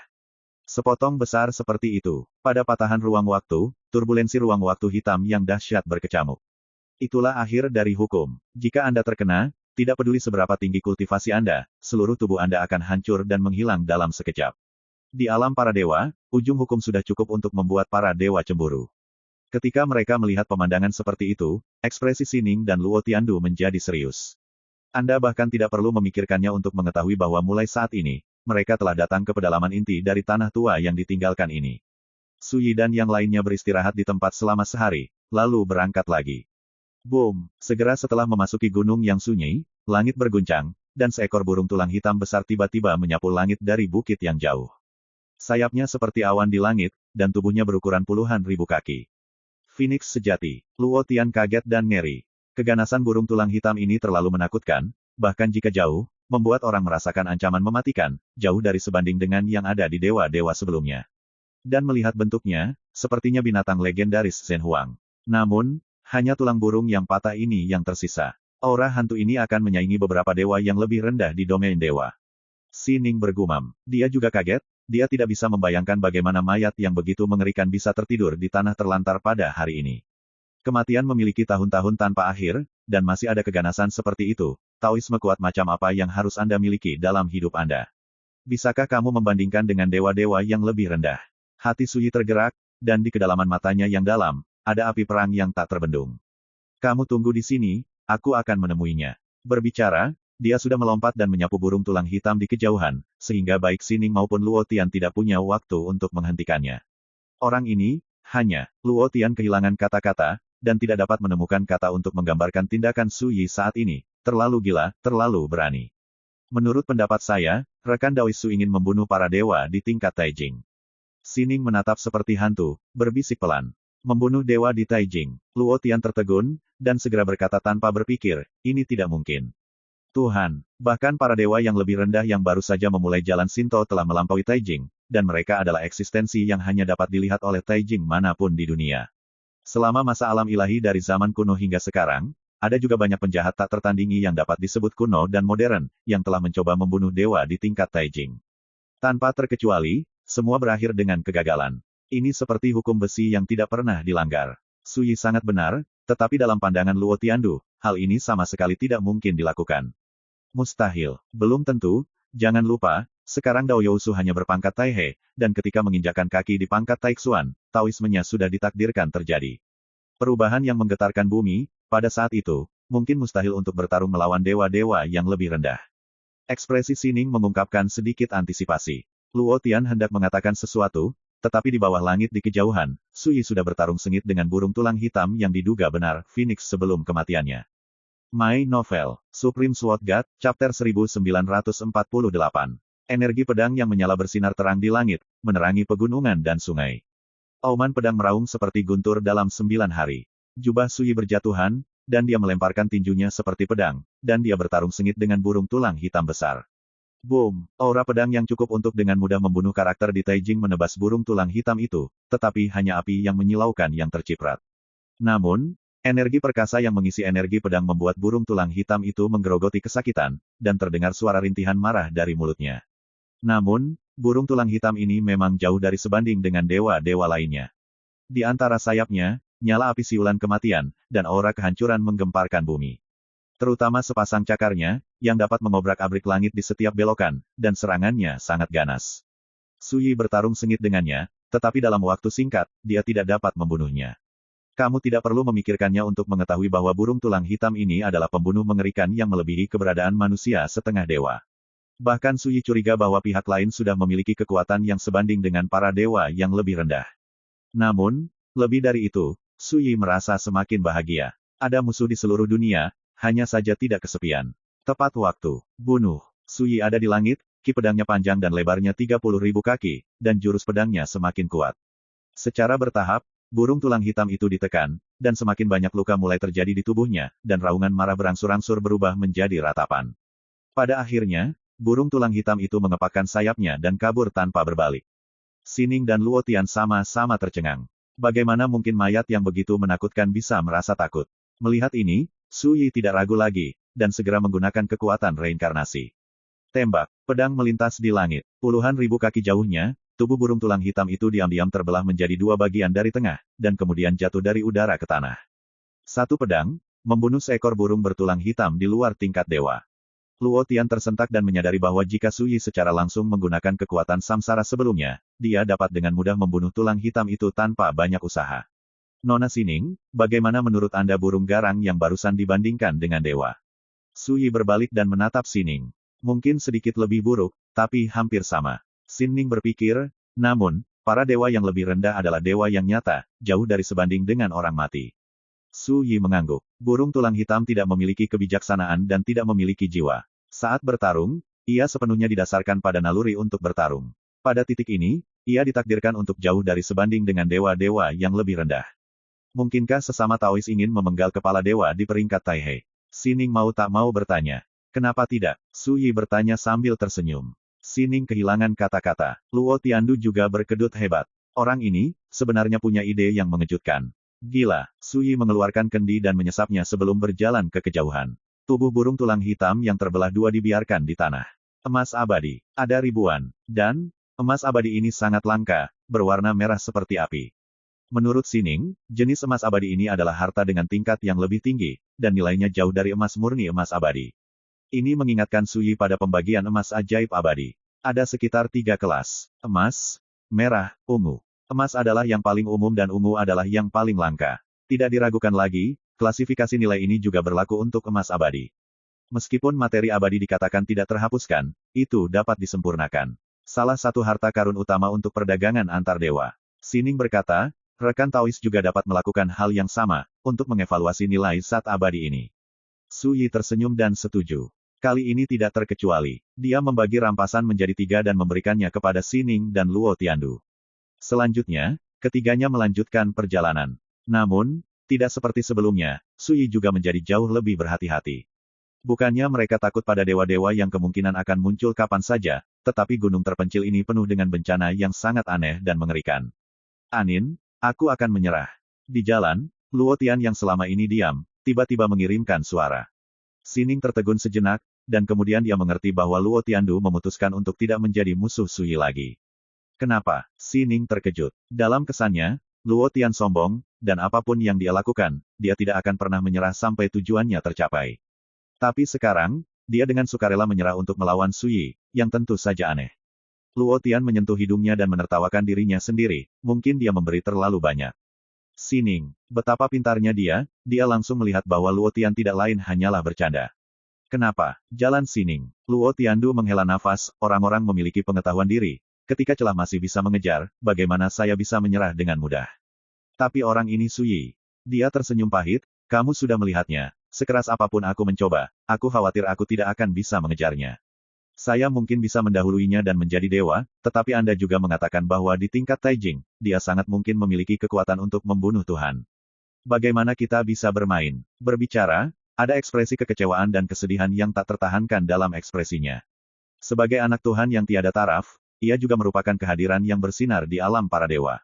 Sepotong besar seperti itu. Pada patahan ruang waktu, turbulensi ruang waktu hitam yang dahsyat berkecamuk. Itulah akhir dari hukum. Jika Anda terkena, tidak peduli seberapa tinggi kultivasi Anda, seluruh tubuh Anda akan hancur dan menghilang dalam sekejap. Di alam para dewa, ujung hukum sudah cukup untuk membuat para dewa cemburu. Ketika mereka melihat pemandangan seperti itu, ekspresi Sining dan Luo Tiandu menjadi serius. Anda bahkan tidak perlu memikirkannya untuk mengetahui bahwa mulai saat ini, mereka telah datang ke pedalaman inti dari tanah tua yang ditinggalkan ini. Su Yi dan yang lainnya beristirahat di tempat selama sehari, lalu berangkat lagi. Boom! Segera setelah memasuki gunung yang sunyi, langit berguncang, dan seekor burung tulang hitam besar tiba-tiba menyapu langit dari bukit yang jauh. Sayapnya seperti awan di langit, dan tubuhnya berukuran puluhan ribu kaki. Phoenix sejati. Luo Tian kaget dan ngeri. Keganasan burung tulang hitam ini terlalu menakutkan, bahkan jika jauh, membuat orang merasakan ancaman mematikan, jauh dari sebanding dengan yang ada di dewa-dewa sebelumnya. Dan melihat bentuknya, sepertinya binatang legendaris Zhen Huang. Namun, hanya tulang burung yang patah ini yang tersisa. Aura hantu ini akan menyaingi beberapa dewa yang lebih rendah di domain dewa. Sining bergumam. Dia juga kaget, dia tidak bisa membayangkan bagaimana mayat yang begitu mengerikan bisa tertidur di tanah terlantar pada hari ini. Kematian memiliki tahun-tahun tanpa akhir, dan masih ada keganasan seperti itu. Taoisme kuat macam apa yang harus Anda miliki dalam hidup Anda? Bisakah kamu membandingkan dengan dewa-dewa yang lebih rendah? Hati Suyi tergerak, dan di kedalaman matanya yang dalam, ada api perang yang tak terbendung. Kamu tunggu di sini, aku akan menemuinya. Berbicara, dia sudah melompat dan menyapu burung tulang hitam di kejauhan, sehingga baik Sining maupun Luo Tian tidak punya waktu untuk menghentikannya. Orang ini, hanya, Luo Tian kehilangan kata-kata, dan tidak dapat menemukan kata untuk menggambarkan tindakan Suyi saat ini. Terlalu gila, terlalu berani. Menurut pendapat saya, rekan Daoisu ingin membunuh para dewa di tingkat Taijing. Sining menatap seperti hantu, berbisik pelan. Membunuh dewa di Taijing. Luo Tian tertegun, dan segera berkata tanpa berpikir, ini tidak mungkin. Tuhan, bahkan para dewa yang lebih rendah yang baru saja memulai jalan Shinto telah melampaui Taijing, dan mereka adalah eksistensi yang hanya dapat dilihat oleh Taijing manapun di dunia. Selama masa alam ilahi dari zaman kuno hingga sekarang, ada juga banyak penjahat tak tertandingi yang dapat disebut kuno dan modern, yang telah mencoba membunuh dewa di tingkat Taijing. Tanpa terkecuali, semua berakhir dengan kegagalan. Ini seperti hukum besi yang tidak pernah dilanggar. Suyi sangat benar, tetapi dalam pandangan Luo Tiandu, hal ini sama sekali tidak mungkin dilakukan. Mustahil. Belum tentu, jangan lupa, sekarang Dao Yousu hanya berpangkat Taihe, dan ketika menginjakan kaki di pangkat Taixuan, Taoismenya sudah ditakdirkan terjadi. Perubahan yang menggetarkan bumi, pada saat itu, mungkin mustahil untuk bertarung melawan dewa-dewa yang lebih rendah. Ekspresi Sining mengungkapkan sedikit antisipasi. Luo Tian hendak mengatakan sesuatu, tetapi di bawah langit di kejauhan, Suyi sudah bertarung sengit dengan burung tulang hitam yang diduga benar Phoenix sebelum kematiannya. My Novel, Supreme Sword God, Chapter 1948. Energi pedang yang menyala bersinar terang di langit, menerangi pegunungan dan sungai. Auman pedang meraung seperti guntur dalam 9 hari. Jubah Suyi berjatuhan, dan dia melemparkan tinjunya seperti pedang, dan dia bertarung sengit dengan burung tulang hitam besar. Boom! Aura pedang yang cukup untuk dengan mudah membunuh karakter di Taijing menebas burung tulang hitam itu, tetapi hanya api yang menyilaukan yang terciprat. Namun, energi perkasa yang mengisi energi pedang membuat burung tulang hitam itu menggerogoti kesakitan, dan terdengar suara rintihan marah dari mulutnya. Namun, burung tulang hitam ini memang jauh dari sebanding dengan dewa-dewa lainnya. Di antara sayapnya, nyala api siulan kematian, dan aura kehancuran menggemparkan bumi. Terutama sepasang cakarnya, yang dapat mengobrak-abrik langit di setiap belokan, dan serangannya sangat ganas. Suyi bertarung sengit dengannya, tetapi dalam waktu singkat, dia tidak dapat membunuhnya. Kamu tidak perlu memikirkannya untuk mengetahui bahwa burung tulang hitam ini adalah pembunuh mengerikan yang melebihi keberadaan manusia setengah dewa. Bahkan Suyi curiga bahwa pihak lain sudah memiliki kekuatan yang sebanding dengan para dewa yang lebih rendah. Namun, lebih dari itu, Suyi merasa semakin bahagia. Ada musuh di seluruh dunia, hanya saja tidak kesepian. Tepat waktu. Bunuh. Suyi ada di langit, ki pedangnya panjang dan lebarnya 30.000 kaki, dan jurus pedangnya semakin kuat. Secara bertahap, burung tulang hitam itu ditekan, dan semakin banyak luka mulai terjadi di tubuhnya, dan raungan marah berangsur-angsur berubah menjadi ratapan. Pada akhirnya, burung tulang hitam itu mengepakkan sayapnya dan kabur tanpa berbalik. Sining dan Luo Tian sama-sama tercengang. Bagaimana mungkin mayat yang begitu menakutkan bisa merasa takut? Melihat ini, Suyi tidak ragu lagi, dan segera menggunakan kekuatan reinkarnasi. Tembak, pedang melintas di langit. Puluhan ribu kaki jauhnya, tubuh burung tulang hitam itu diam-diam terbelah menjadi 2 bagian dari tengah, dan kemudian jatuh dari udara ke tanah. Satu pedang, membunuh seekor burung bertulang hitam di luar tingkat dewa. Luo Tian tersentak dan menyadari bahwa jika Suyi secara langsung menggunakan kekuatan samsara sebelumnya, dia dapat dengan mudah membunuh tulang hitam itu tanpa banyak usaha. Nona Sining, bagaimana menurut Anda burung garang yang barusan dibandingkan dengan dewa? Suyi berbalik dan menatap Sining. Mungkin sedikit lebih buruk, tapi hampir sama. Sining berpikir, namun, para dewa yang lebih rendah adalah dewa yang nyata, jauh dari sebanding dengan orang mati. Suyi mengangguk. Burung tulang hitam tidak memiliki kebijaksanaan dan tidak memiliki jiwa. Saat bertarung, ia sepenuhnya didasarkan pada naluri untuk bertarung. Pada titik ini, ia ditakdirkan untuk jauh dari sebanding dengan dewa-dewa yang lebih rendah. Mungkinkah sesama Taois ingin memenggal kepala dewa di peringkat Taihe? Sining mau tak mau bertanya. Kenapa tidak? Suyi bertanya sambil tersenyum. Sining kehilangan kata-kata. Luo Tiandu juga berkedut hebat. Orang ini, sebenarnya punya ide yang mengejutkan. Gila, Suyi mengeluarkan kendi dan menyesapnya sebelum berjalan ke kejauhan. Tubuh burung tulang hitam yang terbelah 2 dibiarkan di tanah. Emas abadi. Ada ribuan. Dan, Emas abadi ini sangat langka, berwarna merah seperti api. Menurut Sining, jenis emas abadi ini adalah harta dengan tingkat yang lebih tinggi, dan nilainya jauh dari emas murni emas abadi. Ini mengingatkan Suyi pada pembagian emas ajaib abadi. Ada sekitar 3 kelas: emas, merah, ungu. Emas adalah yang paling umum dan ungu adalah yang paling langka. Tidak diragukan lagi, klasifikasi nilai ini juga berlaku untuk emas abadi. Meskipun materi abadi dikatakan tidak terhapuskan, itu dapat disempurnakan. Salah satu harta karun utama untuk perdagangan antar dewa. Sining berkata, rekan Taois juga dapat melakukan hal yang sama, untuk mengevaluasi nilai zat abadi ini. Suyi tersenyum dan setuju. Kali ini tidak terkecuali. Dia membagi rampasan menjadi 3 dan memberikannya kepada Sining dan Luo Tiandu. Selanjutnya, ketiganya melanjutkan perjalanan. Namun, tidak seperti sebelumnya, Suyi juga menjadi jauh lebih berhati-hati. Bukannya mereka takut pada dewa-dewa yang kemungkinan akan muncul kapan saja, tetapi gunung terpencil ini penuh dengan bencana yang sangat aneh dan mengerikan. Anin, aku akan menyerah. Di jalan, Luo Tian yang selama ini diam, tiba-tiba mengirimkan suara. Sining tertegun sejenak, dan kemudian dia mengerti bahwa Luo Tiandu memutuskan untuk tidak menjadi musuh Suyi lagi. Kenapa? Sining terkejut. Dalam kesannya, Luo Tian sombong, dan apapun yang dia lakukan, dia tidak akan pernah menyerah sampai tujuannya tercapai. Tapi sekarang, dia dengan sukarela menyerah untuk melawan Suyi, yang tentu saja aneh. Luo Tian menyentuh hidungnya dan menertawakan dirinya sendiri, mungkin dia memberi terlalu banyak. Sining, betapa pintarnya dia langsung melihat bahwa Luo Tian tidak lain hanyalah bercanda. Kenapa? Jalan Sining. Luo Tiandu menghela nafas, orang-orang memiliki pengetahuan diri. Ketika celah masih bisa mengejar, bagaimana saya bisa menyerah dengan mudah? Tapi orang ini Suyi. Dia tersenyum pahit, kamu sudah melihatnya. Sekeras apapun aku mencoba, aku khawatir aku tidak akan bisa mengejarnya. Saya mungkin bisa mendahuluinya dan menjadi dewa, tetapi Anda juga mengatakan bahwa di tingkat Taijing, dia sangat mungkin memiliki kekuatan untuk membunuh Tuhan. Bagaimana kita bisa bermain? Berbicara, ada ekspresi kekecewaan dan kesedihan yang tak tertahankan dalam ekspresinya. Sebagai anak Tuhan yang tiada taraf, ia juga merupakan kehadiran yang bersinar di alam para dewa.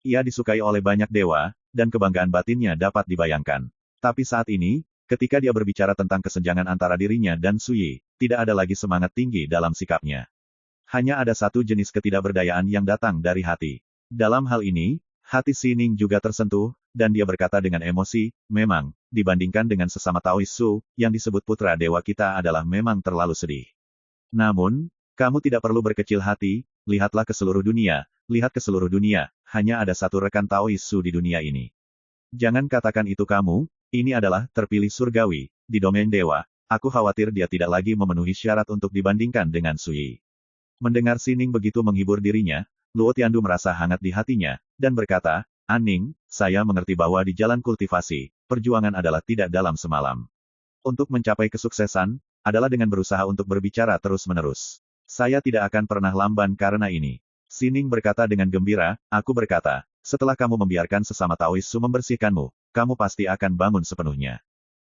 Ia disukai oleh banyak dewa, dan kebanggaan batinnya dapat dibayangkan. Tapi saat ini, ketika dia berbicara tentang kesenjangan antara dirinya dan Suyi, tidak ada lagi semangat tinggi dalam sikapnya. Hanya ada satu jenis ketidakberdayaan yang datang dari hati. Dalam hal ini, hati Sining juga tersentuh, dan dia berkata dengan emosi, memang, dibandingkan dengan sesama Taois Su, yang disebut putra dewa kita adalah memang terlalu sedih. Namun, kamu tidak perlu berkecil hati, lihatlah ke seluruh dunia, hanya ada satu rekan Taois Su di dunia ini. Jangan katakan itu kamu, ini adalah terpilih surgawi, di domain dewa, aku khawatir dia tidak lagi memenuhi syarat untuk dibandingkan dengan Suyi. Mendengar Sining begitu menghibur dirinya, Luo Tiandu merasa hangat di hatinya, dan berkata, Aning, saya mengerti bahwa di jalan kultivasi, perjuangan adalah tidak dalam semalam. Untuk mencapai kesuksesan, adalah dengan berusaha untuk berbicara terus-menerus. Saya tidak akan pernah lamban karena ini. Sining berkata dengan gembira, aku berkata, setelah kamu membiarkan sesama Taois Su membersihkanmu, kamu pasti akan bangun sepenuhnya.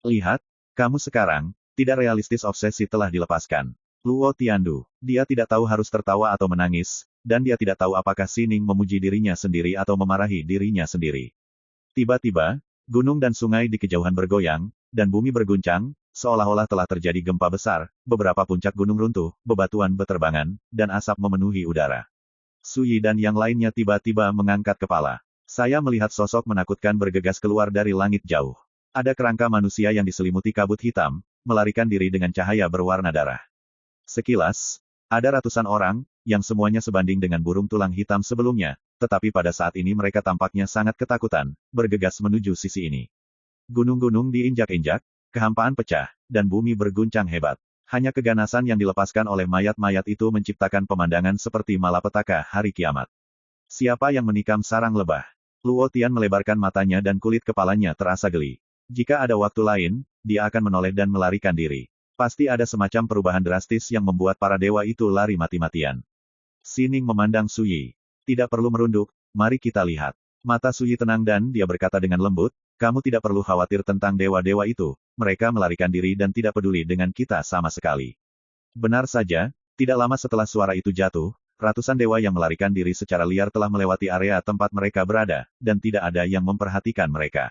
Lihat, kamu sekarang, tidak realistis obsesi telah dilepaskan. Luo Tiandu, dia tidak tahu harus tertawa atau menangis, dan dia tidak tahu apakah Sining memuji dirinya sendiri atau memarahi dirinya sendiri. Tiba-tiba, gunung dan sungai di kejauhan bergoyang, dan bumi berguncang, seolah-olah telah terjadi gempa besar, beberapa puncak gunung runtuh, bebatuan beterbangan, dan asap memenuhi udara. Suyi dan yang lainnya tiba-tiba mengangkat kepala. Saya melihat sosok menakutkan bergegas keluar dari langit jauh. Ada kerangka manusia yang diselimuti kabut hitam, melarikan diri dengan cahaya berwarna darah. Sekilas, ada ratusan orang, yang semuanya sebanding dengan burung tulang hitam sebelumnya, tetapi pada saat ini mereka tampaknya sangat ketakutan, bergegas menuju sisi ini. Gunung-gunung diinjak-injak, kehampaan pecah, dan bumi berguncang hebat. Hanya keganasan yang dilepaskan oleh mayat-mayat itu menciptakan pemandangan seperti malapetaka hari kiamat. Siapa yang menikam sarang lebah? Luo Tian melebarkan matanya dan kulit kepalanya terasa geli. Jika ada waktu lain, dia akan menoleh dan melarikan diri. Pasti ada semacam perubahan drastis yang membuat para dewa itu lari mati-matian. Sining memandang Suyi. Tidak perlu merunduk, mari kita lihat. Mata Suyi tenang dan dia berkata dengan lembut, kamu tidak perlu khawatir tentang dewa-dewa itu, mereka melarikan diri dan tidak peduli dengan kita sama sekali. Benar saja, tidak lama setelah suara itu jatuh, ratusan dewa yang melarikan diri secara liar telah melewati area tempat mereka berada, dan tidak ada yang memperhatikan mereka.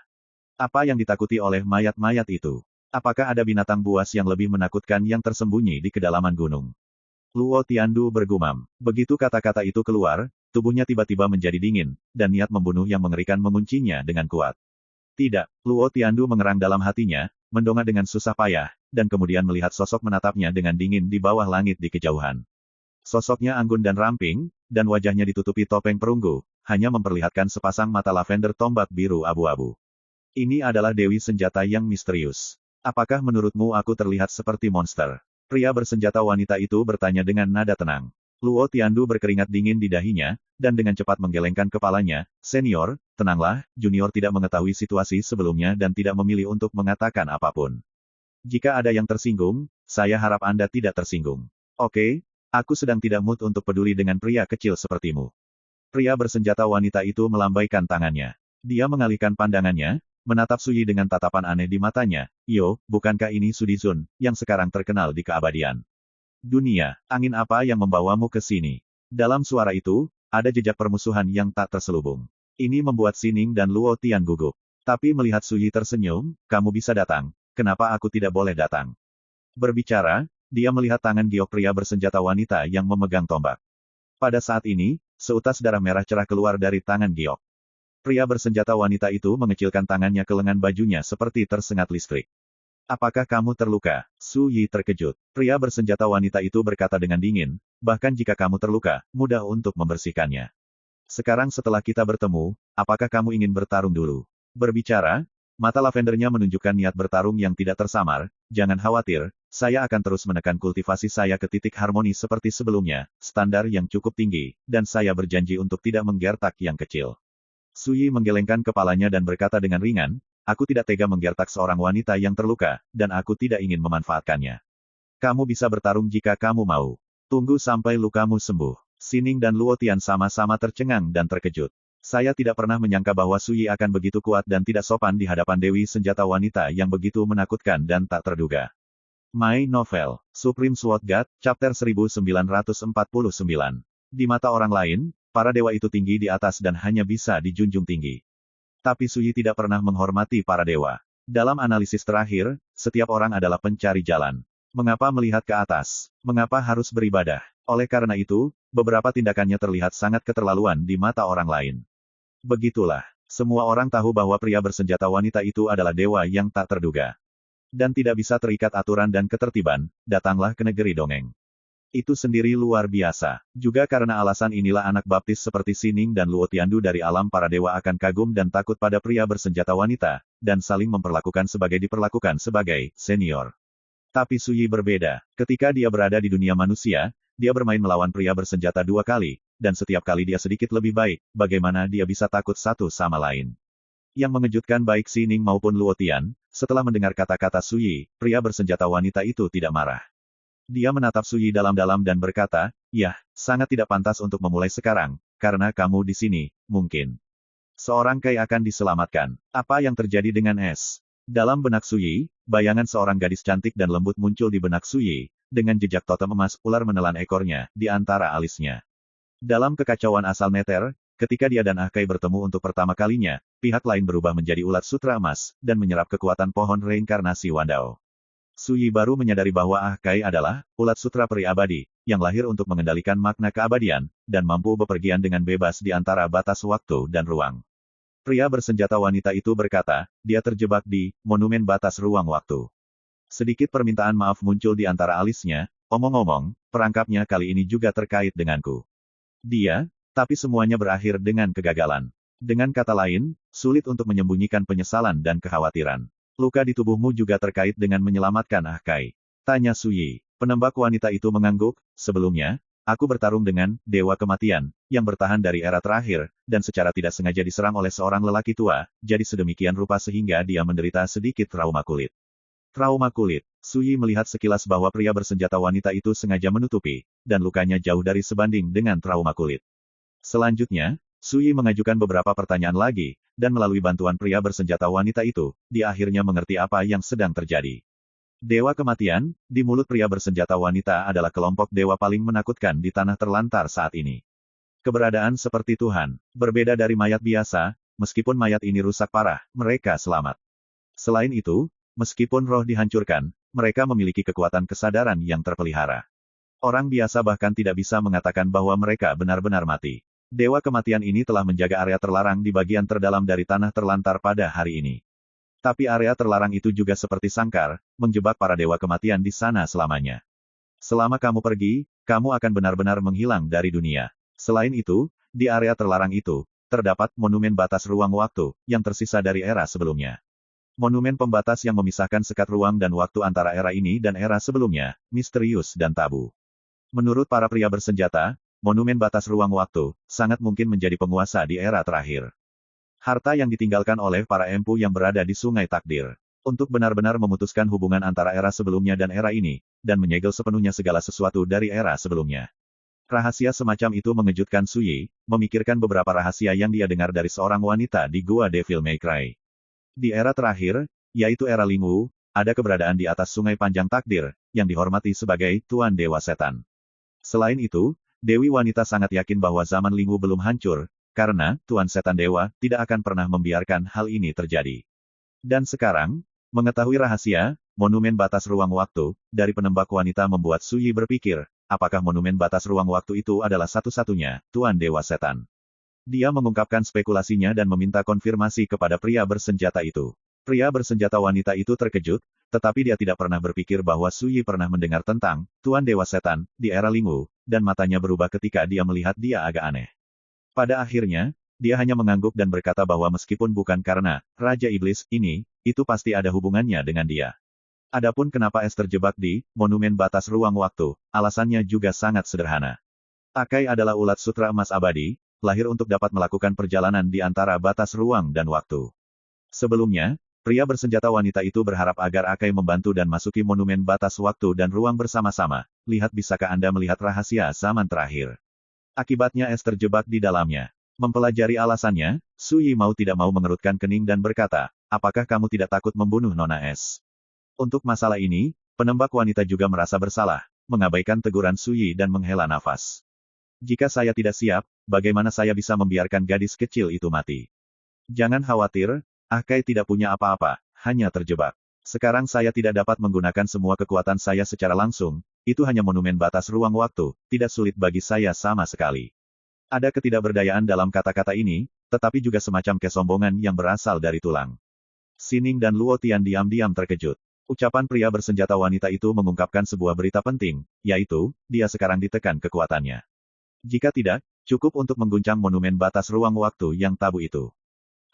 Apa yang ditakuti oleh mayat-mayat itu? Apakah ada binatang buas yang lebih menakutkan yang tersembunyi di kedalaman gunung? Luo Tiandu bergumam. Begitu kata-kata itu keluar, tubuhnya tiba-tiba menjadi dingin, dan niat membunuh yang mengerikan menguncinya dengan kuat. Tidak, Luo Tiandu mengerang dalam hatinya, mendongak dengan susah payah, dan kemudian melihat sosok menatapnya dengan dingin di bawah langit di kejauhan. Sosoknya anggun dan ramping, dan wajahnya ditutupi topeng perunggu, hanya memperlihatkan sepasang mata lavender tombak biru abu-abu. Ini adalah Dewi Senjata yang misterius. Apakah menurutmu aku terlihat seperti monster? Pria bersenjata wanita itu bertanya dengan nada tenang. Luo Tiandu berkeringat dingin di dahinya, dan dengan cepat menggelengkan kepalanya. Senior, tenanglah, junior tidak mengetahui situasi sebelumnya dan tidak memilih untuk mengatakan apapun. Jika ada yang tersinggung, saya harap Anda tidak tersinggung. Oke, aku sedang tidak mood untuk peduli dengan pria kecil sepertimu. Pria bersenjata wanita itu melambaikan tangannya. Dia mengalihkan pandangannya, menatap Suyi dengan tatapan aneh di matanya. Yo, bukankah ini Sudizun, yang sekarang terkenal di keabadian? Dunia, angin apa yang membawamu ke sini? Dalam suara itu, ada jejak permusuhan yang tak terselubung. Ini membuat Sining dan Luo Tian gugup. Tapi melihat Suyi tersenyum, kamu bisa datang, kenapa aku tidak boleh datang? Berbicara, dia melihat tangan giok pria bersenjata wanita yang memegang tombak. Pada saat ini, seutas darah merah cerah keluar dari tangan giok. Pria bersenjata wanita itu mengecilkan tangannya ke lengan bajunya seperti tersengat listrik. Apakah kamu terluka? Su Yi terkejut. Pria bersenjata wanita itu berkata dengan dingin, bahkan jika kamu terluka, mudah untuk membersihkannya. Sekarang setelah kita bertemu, apakah kamu ingin bertarung dulu? Berbicara, mata lavendernya menunjukkan niat bertarung yang tidak tersamar. Jangan khawatir, saya akan terus menekan kultivasi saya ke titik harmoni seperti sebelumnya, standar yang cukup tinggi, dan saya berjanji untuk tidak menggertak yang kecil. Su Yi menggelengkan kepalanya dan berkata dengan ringan, aku tidak tega menggertak seorang wanita yang terluka, dan aku tidak ingin memanfaatkannya. Kamu bisa bertarung jika kamu mau. Tunggu sampai lukamu sembuh. Sining dan Luo Tian sama-sama tercengang dan terkejut. Saya tidak pernah menyangka bahwa Su Yi akan begitu kuat dan tidak sopan di hadapan Dewi Senjata wanita yang begitu menakutkan dan tak terduga. My Novel, Supreme Sword God, Chapter 1949. Di mata orang lain, para dewa itu tinggi di atas dan hanya bisa dijunjung tinggi. Tapi Su Yi tidak pernah menghormati para dewa. Dalam analisis terakhir, setiap orang adalah pencari jalan. Mengapa melihat ke atas? Mengapa harus beribadah? Oleh karena itu, beberapa tindakannya terlihat sangat keterlaluan di mata orang lain. Begitulah, semua orang tahu bahwa pria bersenjata wanita itu adalah dewa yang tak terduga. Dan tidak bisa terikat aturan dan ketertiban, datanglah ke negeri dongeng. Itu sendiri luar biasa. Juga karena alasan inilah anak baptis seperti Sining dan Luo Tiandu dari alam para dewa akan kagum dan takut pada pria bersenjata wanita, dan saling diperlakukan sebagai senior. Tapi Su Yi berbeda. Ketika dia berada di dunia manusia, dia bermain melawan pria bersenjata 2 kali, dan setiap kali dia sedikit lebih baik, bagaimana dia bisa takut satu sama lain. Yang mengejutkan baik Sining maupun Luo Tian, setelah mendengar kata-kata Su Yi, pria bersenjata wanita itu tidak marah. Dia menatap Su Yi dalam-dalam dan berkata, "Yah, sangat tidak pantas untuk memulai sekarang, karena kamu di sini, mungkin. Seorang Kai akan diselamatkan. Apa yang terjadi dengan es?" Dalam benak Su Yi, bayangan seorang gadis cantik dan lembut muncul di benak Su Yi, dengan jejak totem emas, ular menelan ekornya, di antara alisnya. Dalam kekacauan asal neter, ketika dia dan Ah Kai bertemu untuk pertama kalinya, pihak lain berubah menjadi ulat sutra emas, dan menyerap kekuatan pohon reinkarnasi Wandao. Su Yi baru menyadari bahwa Ah Kai adalah ulat sutra peri abadi, yang lahir untuk mengendalikan makna keabadian, dan mampu bepergian dengan bebas di antara batas waktu dan ruang. Pria bersenjata wanita itu berkata, dia terjebak di monumen batas ruang waktu. Sedikit permintaan maaf muncul di antara alisnya, omong-omong, perangkapnya kali ini juga terkait denganku. Tapi semuanya berakhir dengan kegagalan. Dengan kata lain, sulit untuk menyembunyikan penyesalan dan kekhawatiran. Luka di tubuhmu juga terkait dengan menyelamatkan Ah Kai. Tanya Su Yi. Penembak wanita itu mengangguk, sebelumnya, aku bertarung dengan Dewa Kematian, yang bertahan dari era terakhir, dan secara tidak sengaja diserang oleh seorang lelaki tua, jadi sedemikian rupa sehingga dia menderita sedikit trauma kulit. Trauma kulit. Su Yi melihat sekilas bahwa pria bersenjata wanita itu sengaja menutupi, dan lukanya jauh dari sebanding dengan trauma kulit. Selanjutnya, Su Yi mengajukan beberapa pertanyaan lagi, dan melalui bantuan pria bersenjata wanita itu, dia akhirnya mengerti apa yang sedang terjadi. Dewa Kematian, di mulut pria bersenjata wanita adalah kelompok dewa paling menakutkan di tanah terlantar saat ini. Keberadaan seperti Tuhan, berbeda dari mayat biasa, meskipun mayat ini rusak parah, mereka selamat. Selain itu, meskipun roh dihancurkan, mereka memiliki kekuatan kesadaran yang terpelihara. Orang biasa bahkan tidak bisa mengatakan bahwa mereka benar-benar mati. Dewa kematian ini telah menjaga area terlarang di bagian terdalam dari tanah terlantar pada hari ini. Tapi area terlarang itu juga seperti sangkar, menjebak para dewa kematian di sana selamanya. Selama kamu pergi, kamu akan benar-benar menghilang dari dunia. Selain itu, di area terlarang itu, terdapat monumen batas ruang waktu, yang tersisa dari era sebelumnya. Monumen pembatas yang memisahkan sekat ruang dan waktu antara era ini dan era sebelumnya, misterius dan tabu. Menurut para pria bersenjata, monumen batas ruang waktu, sangat mungkin menjadi penguasa di era terakhir. Harta yang ditinggalkan oleh para empu yang berada di Sungai Takdir. Untuk benar-benar memutuskan hubungan antara era sebelumnya dan era ini, dan menyegel sepenuhnya segala sesuatu dari era sebelumnya. Rahasia semacam itu mengejutkan Suyi, memikirkan beberapa rahasia yang dia dengar dari seorang wanita di Gua Devil May Cry. Di era terakhir, yaitu era Lingwu, ada keberadaan di atas Sungai Panjang Takdir, yang dihormati sebagai Tuan Dewa Setan. Selain itu, Dewi Wanita sangat yakin bahwa zaman Lingwu belum hancur, karena Tuan Setan Dewa tidak akan pernah membiarkan hal ini terjadi. Dan sekarang, mengetahui rahasia, monumen batas ruang waktu, dari penembak wanita membuat Suyi berpikir, apakah monumen batas ruang waktu itu adalah satu-satunya, Tuan Dewa Setan. Dia mengungkapkan spekulasinya dan meminta konfirmasi kepada pria bersenjata itu. Pria bersenjata wanita itu terkejut, tetapi dia tidak pernah berpikir bahwa Suyi pernah mendengar tentang Tuan Dewa Setan di era Lingwu, dan matanya berubah ketika dia melihat dia agak aneh. Pada akhirnya, dia hanya mengangguk dan berkata bahwa meskipun bukan karena Raja Iblis ini, itu pasti ada hubungannya dengan dia. Adapun kenapa es terjebak di monumen batas ruang waktu, alasannya juga sangat sederhana. Akai adalah ulat sutra emas abadi, lahir untuk dapat melakukan perjalanan di antara batas ruang dan waktu. Sebelumnya, pria bersenjata wanita itu berharap agar Akai membantu dan masuki monumen batas waktu dan ruang bersama-sama. Lihat, bisakah Anda melihat rahasia zaman terakhir? Akibatnya es terjebak di dalamnya. Mempelajari alasannya, Suyi mau tidak mau mengerutkan kening dan berkata, apakah kamu tidak takut membunuh Nona Es? Untuk masalah ini, penembak wanita juga merasa bersalah, mengabaikan teguran Suyi dan menghela nafas. Jika saya tidak siap, bagaimana saya bisa membiarkan gadis kecil itu mati? Jangan khawatir, Akai tidak punya apa-apa, hanya terjebak. Sekarang saya tidak dapat menggunakan semua kekuatan saya secara langsung, itu hanya monumen batas ruang waktu, tidak sulit bagi saya sama sekali. Ada ketidakberdayaan dalam kata-kata ini, tetapi juga semacam kesombongan yang berasal dari tulang. Sining dan Luo Tian diam-diam terkejut. Ucapan pria bersenjata wanita itu mengungkapkan sebuah berita penting, yaitu, dia sekarang ditekan kekuatannya. Jika tidak, cukup untuk mengguncang monumen batas ruang waktu yang tabu itu.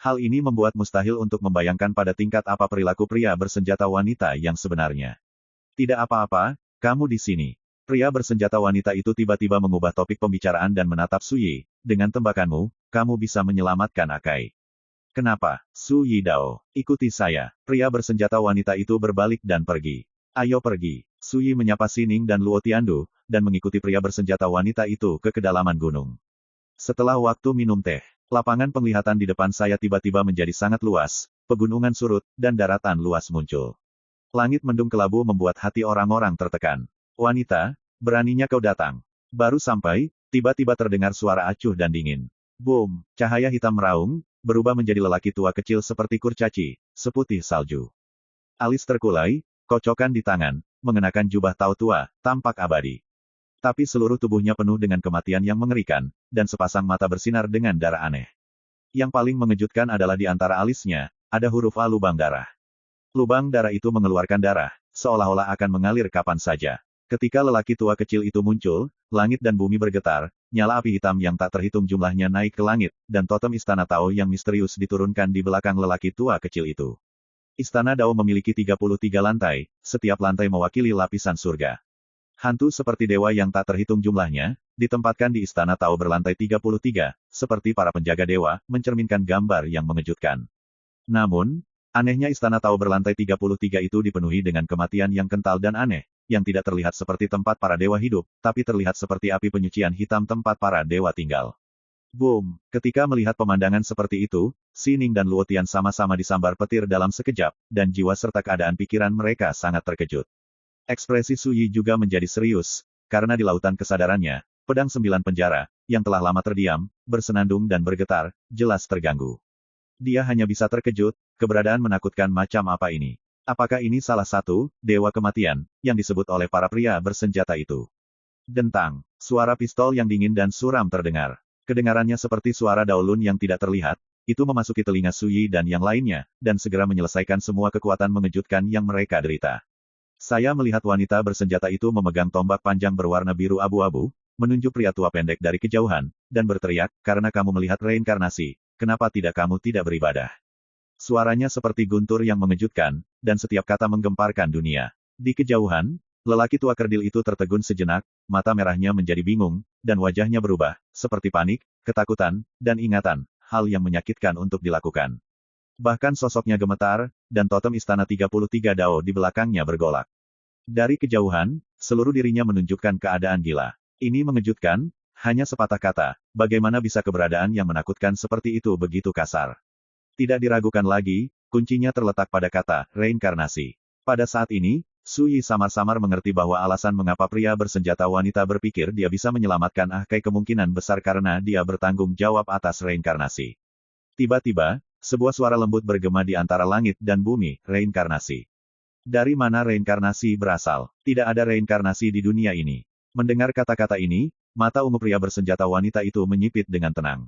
Hal ini membuat mustahil untuk membayangkan pada tingkat apa perilaku pria bersenjata wanita yang sebenarnya. Tidak apa-apa, kamu di sini. Pria bersenjata wanita itu tiba-tiba mengubah topik pembicaraan dan menatap Suyi. Dengan tembakanmu, kamu bisa menyelamatkan Akai. Kenapa, Suyi Dao? Ikuti saya. Pria bersenjata wanita itu berbalik dan pergi. Ayo pergi. Suyi menyapa Sining dan Luo Tiandu, dan mengikuti pria bersenjata wanita itu ke kedalaman gunung. Setelah waktu minum teh, lapangan penglihatan di depan saya tiba-tiba menjadi sangat luas, pegunungan surut, dan daratan luas muncul. Langit mendung kelabu membuat hati orang-orang tertekan. Wanita, beraninya kau datang. Baru sampai, tiba-tiba terdengar suara acuh dan dingin. Boom, cahaya hitam meraung, berubah menjadi lelaki tua kecil seperti kurcaci, seputih salju. Alis terkulai, kocokan di tangan, mengenakan jubah tau tua, tampak abadi. Tapi seluruh tubuhnya penuh dengan kematian yang mengerikan, dan sepasang mata bersinar dengan darah aneh. Yang paling mengejutkan adalah di antara alisnya, ada huruf A lubang darah. Lubang darah itu mengeluarkan darah, seolah-olah akan mengalir kapan saja. Ketika lelaki tua kecil itu muncul, langit dan bumi bergetar, nyala api hitam yang tak terhitung jumlahnya naik ke langit, dan totem istana Tao yang misterius diturunkan di belakang lelaki tua kecil itu. Istana Dao memiliki 33 lantai, setiap lantai mewakili lapisan surga. Hantu seperti dewa yang tak terhitung jumlahnya, ditempatkan di Istana Tao berlantai 33, seperti para penjaga dewa, mencerminkan gambar yang mengejutkan. Namun, anehnya Istana Tao berlantai 33 itu dipenuhi dengan kematian yang kental dan aneh, yang tidak terlihat seperti tempat para dewa hidup, tapi terlihat seperti api penyucian hitam tempat para dewa tinggal. Boom! Ketika melihat pemandangan seperti itu, Sining dan Luo Tian sama-sama disambar petir dalam sekejap, dan jiwa serta keadaan pikiran mereka sangat terkejut. Ekspresi Suyi juga menjadi serius, karena di lautan kesadarannya, pedang 9 penjara, yang telah lama terdiam, bersenandung dan bergetar, jelas terganggu. Dia hanya bisa terkejut, keberadaan menakutkan macam apa ini? Apakah ini salah satu dewa kematian yang disebut oleh para pria bersenjata itu? Dentang. Suara pistol yang dingin dan suram terdengar. Kedengarannya seperti suara daulun yang tidak terlihat, itu memasuki telinga Suyi dan yang lainnya, dan segera menyelesaikan semua kekuatan mengejutkan yang mereka derita. Saya melihat wanita bersenjata itu memegang tombak panjang berwarna biru abu-abu, menunjuk pria tua pendek dari kejauhan, dan berteriak, karena kamu melihat reinkarnasi, kenapa tidak kamu tidak beribadah? Suaranya seperti guntur yang mengejutkan, dan setiap kata menggemparkan dunia. Di kejauhan, lelaki tua kerdil itu tertegun sejenak, mata merahnya menjadi bingung, dan wajahnya berubah, seperti panik, ketakutan, dan ingatan, hal yang menyakitkan untuk dilakukan. Bahkan sosoknya gemetar, dan totem istana 33 Dao di belakangnya bergolak. Dari kejauhan, seluruh dirinya menunjukkan keadaan gila. Ini mengejutkan, hanya sepatah kata, bagaimana bisa keberadaan yang menakutkan seperti itu begitu kasar. Tidak diragukan lagi, kuncinya terletak pada kata, reinkarnasi. Pada saat ini, Suyi samar-samar mengerti bahwa alasan mengapa pria bersenjata wanita berpikir dia bisa menyelamatkan Ahkai kemungkinan besar karena dia bertanggung jawab atas reinkarnasi. Tiba-tiba, sebuah suara lembut bergema di antara langit dan bumi, reinkarnasi. Dari mana reinkarnasi berasal? Tidak ada reinkarnasi di dunia ini. Mendengar kata-kata ini, mata ungu pria bersenjata wanita itu menyipit dengan tenang.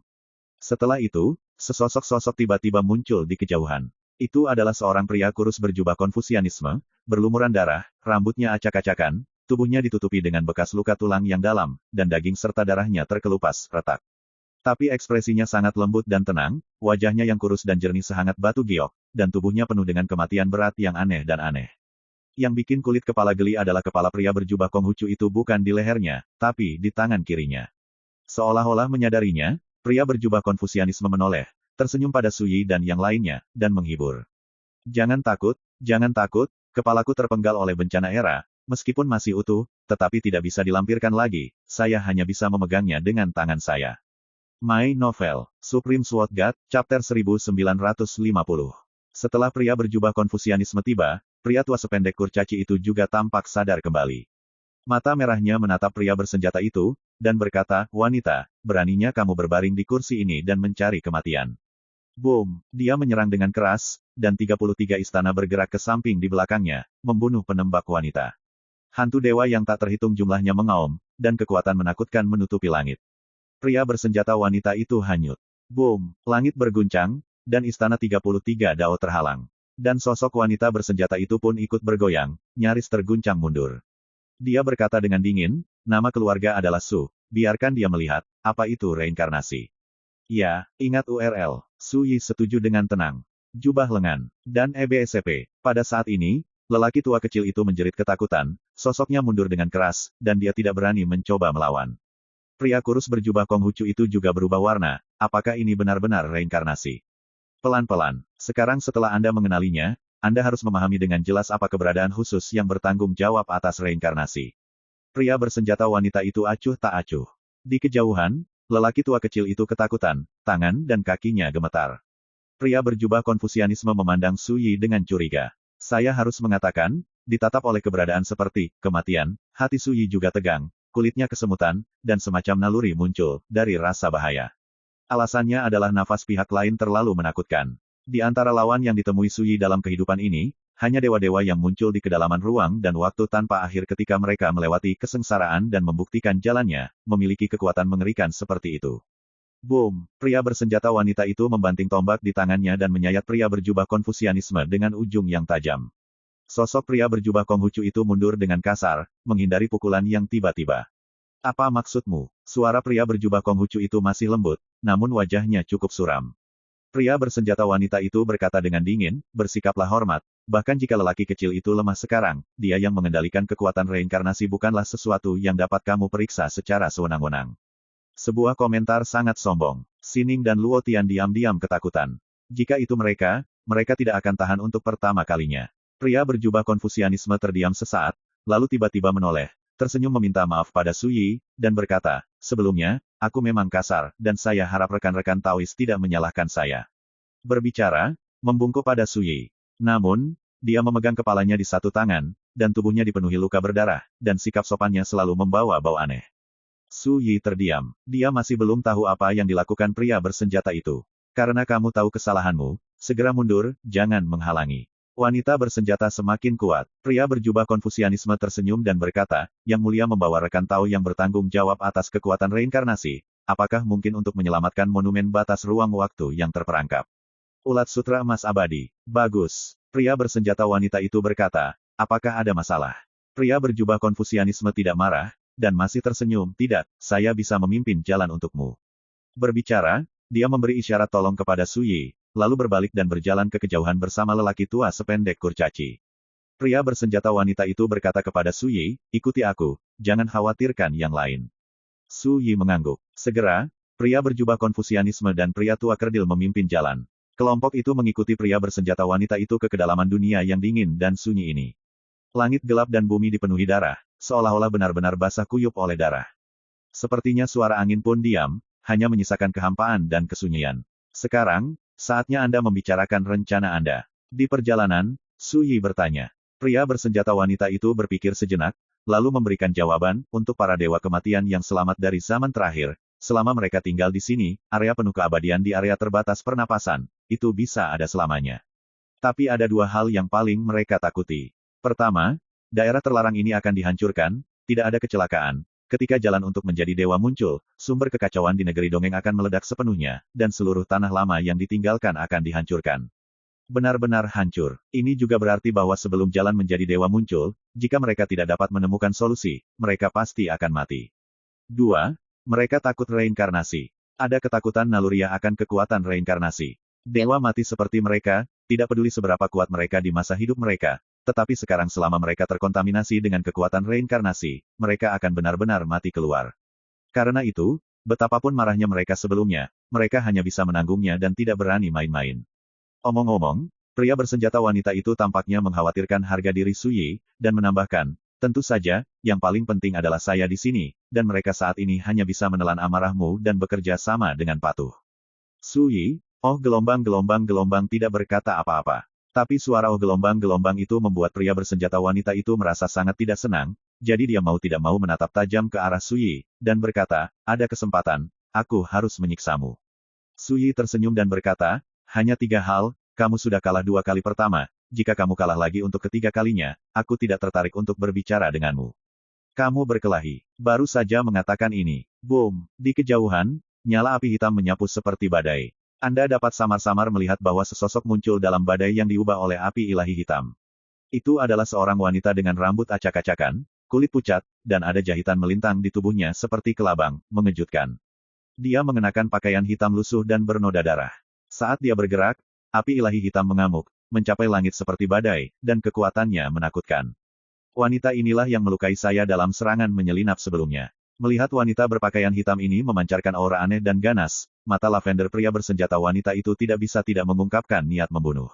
Setelah itu, sesosok sosok tiba-tiba muncul di kejauhan. Itu adalah seorang pria kurus berjubah Konfusianisme, berlumuran darah, rambutnya acak-acakan, tubuhnya ditutupi dengan bekas luka tulang yang dalam, dan daging serta darahnya terkelupas, retak. Tapi ekspresinya sangat lembut dan tenang, wajahnya yang kurus dan jernih sehangat batu giok, dan tubuhnya penuh dengan kematian berat yang aneh dan aneh. Yang bikin kulit kepala geli adalah kepala pria berjubah Konghucu itu bukan di lehernya, tapi di tangan kirinya. Seolah-olah menyadarinya, pria berjubah Konfusianisme menoleh, tersenyum pada Suyi dan yang lainnya, dan menghibur. Jangan takut, kepalaku terpenggal oleh bencana era, meskipun masih utuh, tetapi tidak bisa dilampirkan lagi, saya hanya bisa memegangnya dengan tangan saya. My Novel, Supreme Sword God, Chapter 1950. Setelah pria berjubah Konfusianisme tiba, pria tua sependek kurcaci itu juga tampak sadar kembali. Mata merahnya menatap pria bersenjata itu, dan berkata, wanita, beraninya kamu berbaring di kursi ini dan mencari kematian. Boom! Dia menyerang dengan keras, dan 33 istana bergerak ke samping di belakangnya, membunuh penembak wanita. Hantu dewa yang tak terhitung jumlahnya mengaum, dan kekuatan menakutkan menutupi langit. Pria bersenjata wanita itu hanyut. Boom! Langit berguncang, dan istana 33 Dao terhalang. Dan sosok wanita bersenjata itu pun ikut bergoyang, nyaris terguncang mundur. Dia berkata dengan dingin, nama keluarga adalah Su, biarkan dia melihat, apa itu reinkarnasi. Ya, ingat URL, Suyi setuju dengan tenang. Jubah lengan, dan EBSP. Pada saat ini, lelaki tua kecil itu menjerit ketakutan, sosoknya mundur dengan keras, dan dia tidak berani mencoba melawan. Pria kurus berjubah Konghucu itu juga berubah warna, apakah ini benar-benar reinkarnasi? Pelan-pelan, sekarang setelah Anda mengenalinya, Anda harus memahami dengan jelas apa keberadaan khusus yang bertanggung jawab atas reinkarnasi. Pria bersenjata wanita itu acuh tak acuh. Di kejauhan, lelaki tua kecil itu ketakutan, tangan dan kakinya gemetar. Pria berjubah Konfusianisme memandang Suyi dengan curiga. Saya harus mengatakan, ditatap oleh keberadaan seperti kematian, hati Suyi juga tegang, kulitnya kesemutan, dan semacam naluri muncul dari rasa bahaya. Alasannya adalah nafas pihak lain terlalu menakutkan. Di antara lawan yang ditemui Suyi dalam kehidupan ini, hanya dewa-dewa yang muncul di kedalaman ruang dan waktu tanpa akhir ketika mereka melewati kesengsaraan dan membuktikan jalannya, memiliki kekuatan mengerikan seperti itu. Boom! Pria bersenjata wanita itu membanting tombak di tangannya dan menyayat pria berjubah Konfusianisme dengan ujung yang tajam. Sosok pria berjubah Konghucu itu mundur dengan kasar, menghindari pukulan yang tiba-tiba. Apa maksudmu? Suara pria berjubah Konghucu itu masih lembut, namun wajahnya cukup suram. Pria bersenjata wanita itu berkata dengan dingin, bersikaplah hormat, bahkan jika lelaki kecil itu lemah sekarang, dia yang mengendalikan kekuatan reinkarnasi bukanlah sesuatu yang dapat kamu periksa secara sewenang-wenang. Sebuah komentar sangat sombong. Sining dan Luo Tian diam-diam ketakutan. Jika itu mereka tidak akan tahan untuk pertama kalinya. Pria berjubah Konfusianisme terdiam sesaat, lalu tiba-tiba menoleh, tersenyum meminta maaf pada Suyi, dan berkata, sebelumnya, aku memang kasar, dan saya harap rekan-rekan Taois tidak menyalahkan saya. Berbicara, membungkuk pada Suyi. Namun, dia memegang kepalanya di satu tangan, dan tubuhnya dipenuhi luka berdarah, dan sikap sopannya selalu membawa bau aneh. Suyi terdiam. Dia masih belum tahu apa yang dilakukan pria bersenjata itu. Karena kamu tahu kesalahanmu, segera mundur, jangan menghalangi. Wanita bersenjata semakin kuat. Pria berjubah Konfusianisme tersenyum dan berkata, Yang Mulia membawa rekan Tao yang bertanggung jawab atas kekuatan reinkarnasi. Apakah mungkin untuk menyelamatkan monumen batas ruang waktu yang terperangkap? Ulat Sutra Emas Abadi. Bagus. Pria bersenjata wanita itu berkata, apakah ada masalah? Pria berjubah Konfusianisme tidak marah, dan masih tersenyum, tidak, saya bisa memimpin jalan untukmu. Berbicara, dia memberi isyarat tolong kepada Su Yi, lalu berbalik dan berjalan ke kejauhan bersama lelaki tua sependek kurcaci. Pria bersenjata wanita itu berkata kepada Su Yi, ikuti aku, jangan khawatirkan yang lain. Su Yi mengangguk. Segera, pria berjubah Konfusianisme dan pria tua kerdil memimpin jalan. Kelompok itu mengikuti pria bersenjata wanita itu ke kedalaman dunia yang dingin dan sunyi ini. Langit gelap dan bumi dipenuhi darah, seolah-olah benar-benar basah kuyup oleh darah. Sepertinya suara angin pun diam, hanya menyisakan kehampaan dan kesunyian. Sekarang, saatnya Anda membicarakan rencana Anda. Di perjalanan, Su Yi bertanya. Pria bersenjata wanita itu berpikir sejenak, lalu memberikan jawaban, untuk para dewa kematian yang selamat dari zaman terakhir, selama mereka tinggal di sini, area penuh keabadian di area terbatas pernapasan, itu bisa ada selamanya. Tapi ada dua hal yang paling mereka takuti. Pertama, daerah terlarang ini akan dihancurkan, tidak ada kecelakaan. Ketika jalan untuk menjadi dewa muncul, sumber kekacauan di negeri dongeng akan meledak sepenuhnya, dan seluruh tanah lama yang ditinggalkan akan dihancurkan. Benar-benar hancur. Ini juga berarti bahwa sebelum jalan menjadi dewa muncul, jika mereka tidak dapat menemukan solusi, mereka pasti akan mati. 2. Mereka takut reinkarnasi. Ada ketakutan naluriah akan kekuatan reinkarnasi. Dewa mati seperti mereka, tidak peduli seberapa kuat mereka di masa hidup mereka, tetapi sekarang selama mereka terkontaminasi dengan kekuatan reinkarnasi, mereka akan benar-benar mati keluar. Karena itu, betapapun marahnya mereka sebelumnya, mereka hanya bisa menanggungnya dan tidak berani main-main. Omong-omong, pria bersenjata wanita itu tampaknya mengkhawatirkan harga diri Su Yi, dan menambahkan, tentu saja, yang paling penting adalah saya di sini, dan mereka saat ini hanya bisa menelan amarahmu dan bekerja sama dengan patuh. Su Yi, oh gelombang-gelombang tidak berkata apa-apa. Tapi suara oh gelombang-gelombang itu membuat pria bersenjata wanita itu merasa sangat tidak senang, jadi dia mau tidak mau menatap tajam ke arah Su Yi, dan berkata, ada kesempatan, aku harus menyiksamu. Su Yi tersenyum dan berkata, hanya 3 hal, kamu sudah kalah 2 kali pertama, jika kamu kalah lagi untuk ketiga kalinya, aku tidak tertarik untuk berbicara denganmu. Kamu berkelahi. Baru saja mengatakan ini. Boom, di kejauhan, nyala api hitam menyapu seperti badai. Anda dapat samar-samar melihat bahwa sesosok muncul dalam badai yang diubah oleh api ilahi hitam. Itu adalah seorang wanita dengan rambut acak-acakan, kulit pucat, dan ada jahitan melintang di tubuhnya seperti kelabang, mengejutkan. Dia mengenakan pakaian hitam lusuh dan bernoda darah. Saat dia bergerak, api ilahi hitam mengamuk, mencapai langit seperti badai, dan kekuatannya menakutkan. Wanita inilah yang melukai saya dalam serangan menyelinap sebelumnya. Melihat wanita berpakaian hitam ini memancarkan aura aneh dan ganas, mata lavender pria bersenjata wanita itu tidak bisa tidak mengungkapkan niat membunuh.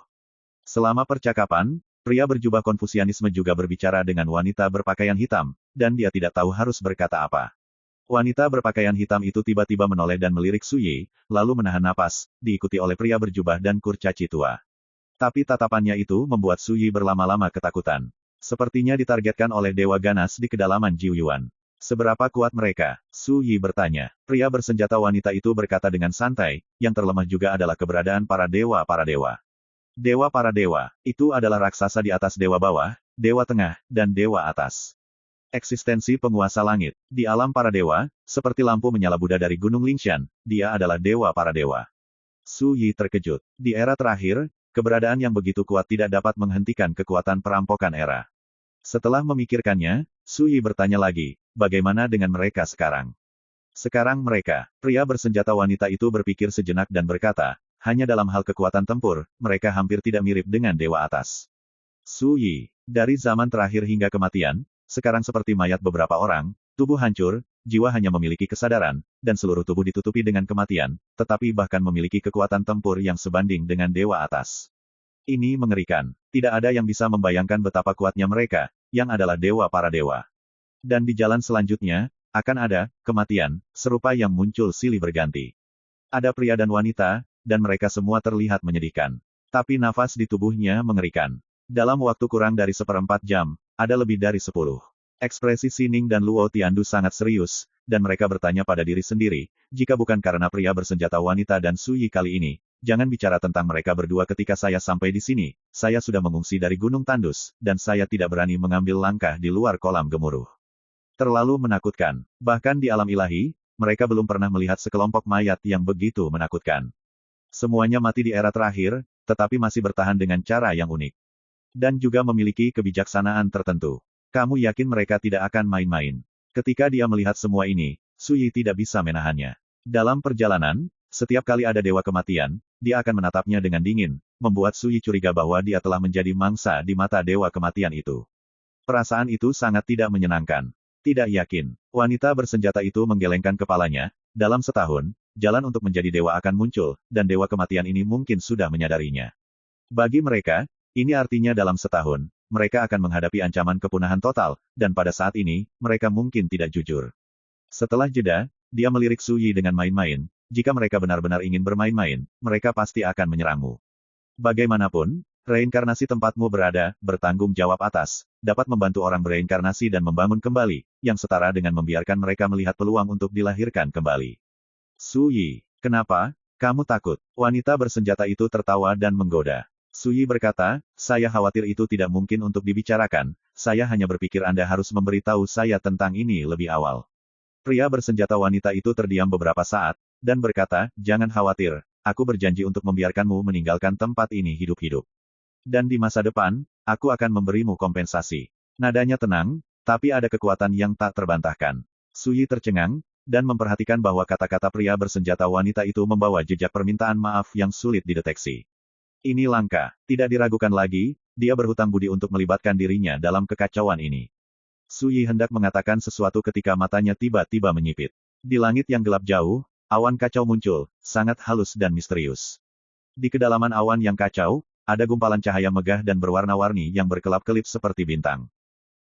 Selama percakapan, pria berjubah Konfusianisme juga berbicara dengan wanita berpakaian hitam, dan dia tidak tahu harus berkata apa. Wanita berpakaian hitam itu tiba-tiba menoleh dan melirik Su Yi, lalu menahan napas, diikuti oleh pria berjubah dan kurcaci tua. Tapi tatapannya itu membuat Su Yi berlama-lama ketakutan. Sepertinya ditargetkan oleh dewa ganas di kedalaman Jiuyuan. Seberapa kuat mereka? Su Yi bertanya. Pria bersenjata wanita itu berkata dengan santai, yang terlemah juga adalah keberadaan para dewa. Dewa para dewa, itu adalah raksasa di atas dewa bawah, dewa tengah, dan dewa atas. Eksistensi penguasa langit. Di alam para dewa, seperti lampu menyala Buddha dari Gunung Lingshan, dia adalah dewa para dewa. Su Yi terkejut. Di era terakhir, keberadaan yang begitu kuat tidak dapat menghentikan kekuatan perampokan era. Setelah memikirkannya, Su Yi bertanya lagi, bagaimana dengan mereka sekarang? Sekarang mereka, pria bersenjata wanita itu berpikir sejenak dan berkata, hanya dalam hal kekuatan tempur, mereka hampir tidak mirip dengan dewa atas. Su Yi, dari zaman terakhir hingga kematian, sekarang seperti mayat beberapa orang, tubuh hancur, jiwa hanya memiliki kesadaran, dan seluruh tubuh ditutupi dengan kematian, tetapi bahkan memiliki kekuatan tempur yang sebanding dengan dewa atas. Ini mengerikan. Tidak ada yang bisa membayangkan betapa kuatnya mereka, yang adalah dewa para dewa. Dan di jalan selanjutnya, akan ada kematian, serupa yang muncul silih berganti. Ada pria dan wanita, dan mereka semua terlihat menyedihkan. Tapi nafas di tubuhnya mengerikan. Dalam waktu kurang dari 1/4 jam, ada lebih dari 10. Ekspresi Sining dan Luo Tiandu sangat serius, dan mereka bertanya pada diri sendiri, jika bukan karena pria bersenjata wanita dan Su Yi kali ini, jangan bicara tentang mereka berdua ketika saya sampai di sini. Saya sudah mengungsi dari Gunung Tandus, dan saya tidak berani mengambil langkah di luar kolam gemuruh. Terlalu menakutkan. Bahkan di alam ilahi, mereka belum pernah melihat sekelompok mayat yang begitu menakutkan. Semuanya mati di era terakhir, tetapi masih bertahan dengan cara yang unik. Dan juga memiliki kebijaksanaan tertentu. Kamu yakin mereka tidak akan main-main? Ketika dia melihat semua ini, Su Yi tidak bisa menahannya. Dalam perjalanan, setiap kali ada dewa kematian, dia akan menatapnya dengan dingin, membuat Su Yi curiga bahwa dia telah menjadi mangsa di mata dewa kematian itu. Perasaan itu sangat tidak menyenangkan. Tidak yakin. Wanita bersenjata itu menggelengkan kepalanya. Dalam setahun, jalan untuk menjadi dewa akan muncul, dan dewa kematian ini mungkin sudah menyadarinya. Bagi mereka, ini artinya dalam setahun, mereka akan menghadapi ancaman kepunahan total, dan pada saat ini, mereka mungkin tidak jujur. Setelah jeda, dia melirik Su Yi dengan main-main. Jika mereka benar-benar ingin bermain-main, mereka pasti akan menyerangmu. Bagaimanapun, reinkarnasi tempatmu berada, bertanggung jawab atas, dapat membantu orang bereinkarnasi dan membangun kembali, yang setara dengan membiarkan mereka melihat peluang untuk dilahirkan kembali. Su Yi, kenapa? Kamu takut? Wanita bersenjata itu tertawa dan menggoda. Su Yi berkata, saya khawatir itu tidak mungkin untuk dibicarakan, saya hanya berpikir Anda harus memberitahu saya tentang ini lebih awal. Pria bersenjata wanita itu terdiam beberapa saat, dan berkata, jangan khawatir, aku berjanji untuk membiarkanmu meninggalkan tempat ini hidup-hidup. Dan di masa depan, aku akan memberimu kompensasi. Nadanya tenang, tapi ada kekuatan yang tak terbantahkan. Su Yi tercengang, dan memperhatikan bahwa kata-kata pria bersenjata wanita itu membawa jejak permintaan maaf yang sulit dideteksi. Ini langka. Tidak diragukan lagi, dia berhutang budi untuk melibatkan dirinya dalam kekacauan ini. Su Yi hendak mengatakan sesuatu ketika matanya tiba-tiba menyipit. Di langit yang gelap jauh, awan kacau muncul, sangat halus dan misterius. Di kedalaman awan yang kacau, ada gumpalan cahaya megah dan berwarna-warni yang berkelap-kelip seperti bintang.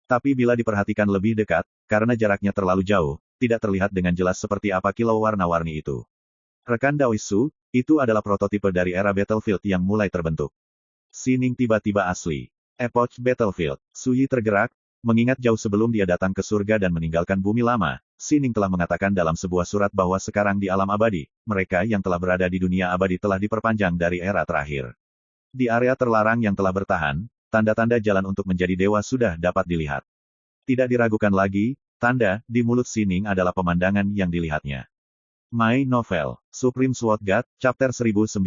Tapi bila diperhatikan lebih dekat, karena jaraknya terlalu jauh, tidak terlihat dengan jelas seperti apa kilau warna-warni itu. Rekan Daoisu, itu adalah prototipe dari era Battlefield yang mulai terbentuk. Sining tiba-tiba asli. Epoch Battlefield. Su Yi tergerak, mengingat jauh sebelum dia datang ke surga dan meninggalkan bumi lama, Sining telah mengatakan dalam sebuah surat bahwa sekarang di alam abadi, mereka yang telah berada di dunia abadi telah diperpanjang dari era terakhir. Di area terlarang yang telah bertahan, tanda-tanda jalan untuk menjadi dewa sudah dapat dilihat. Tidak diragukan lagi, tanda di mulut Sining adalah pemandangan yang dilihatnya. My Novel, Supreme Sword God, Chapter 1951.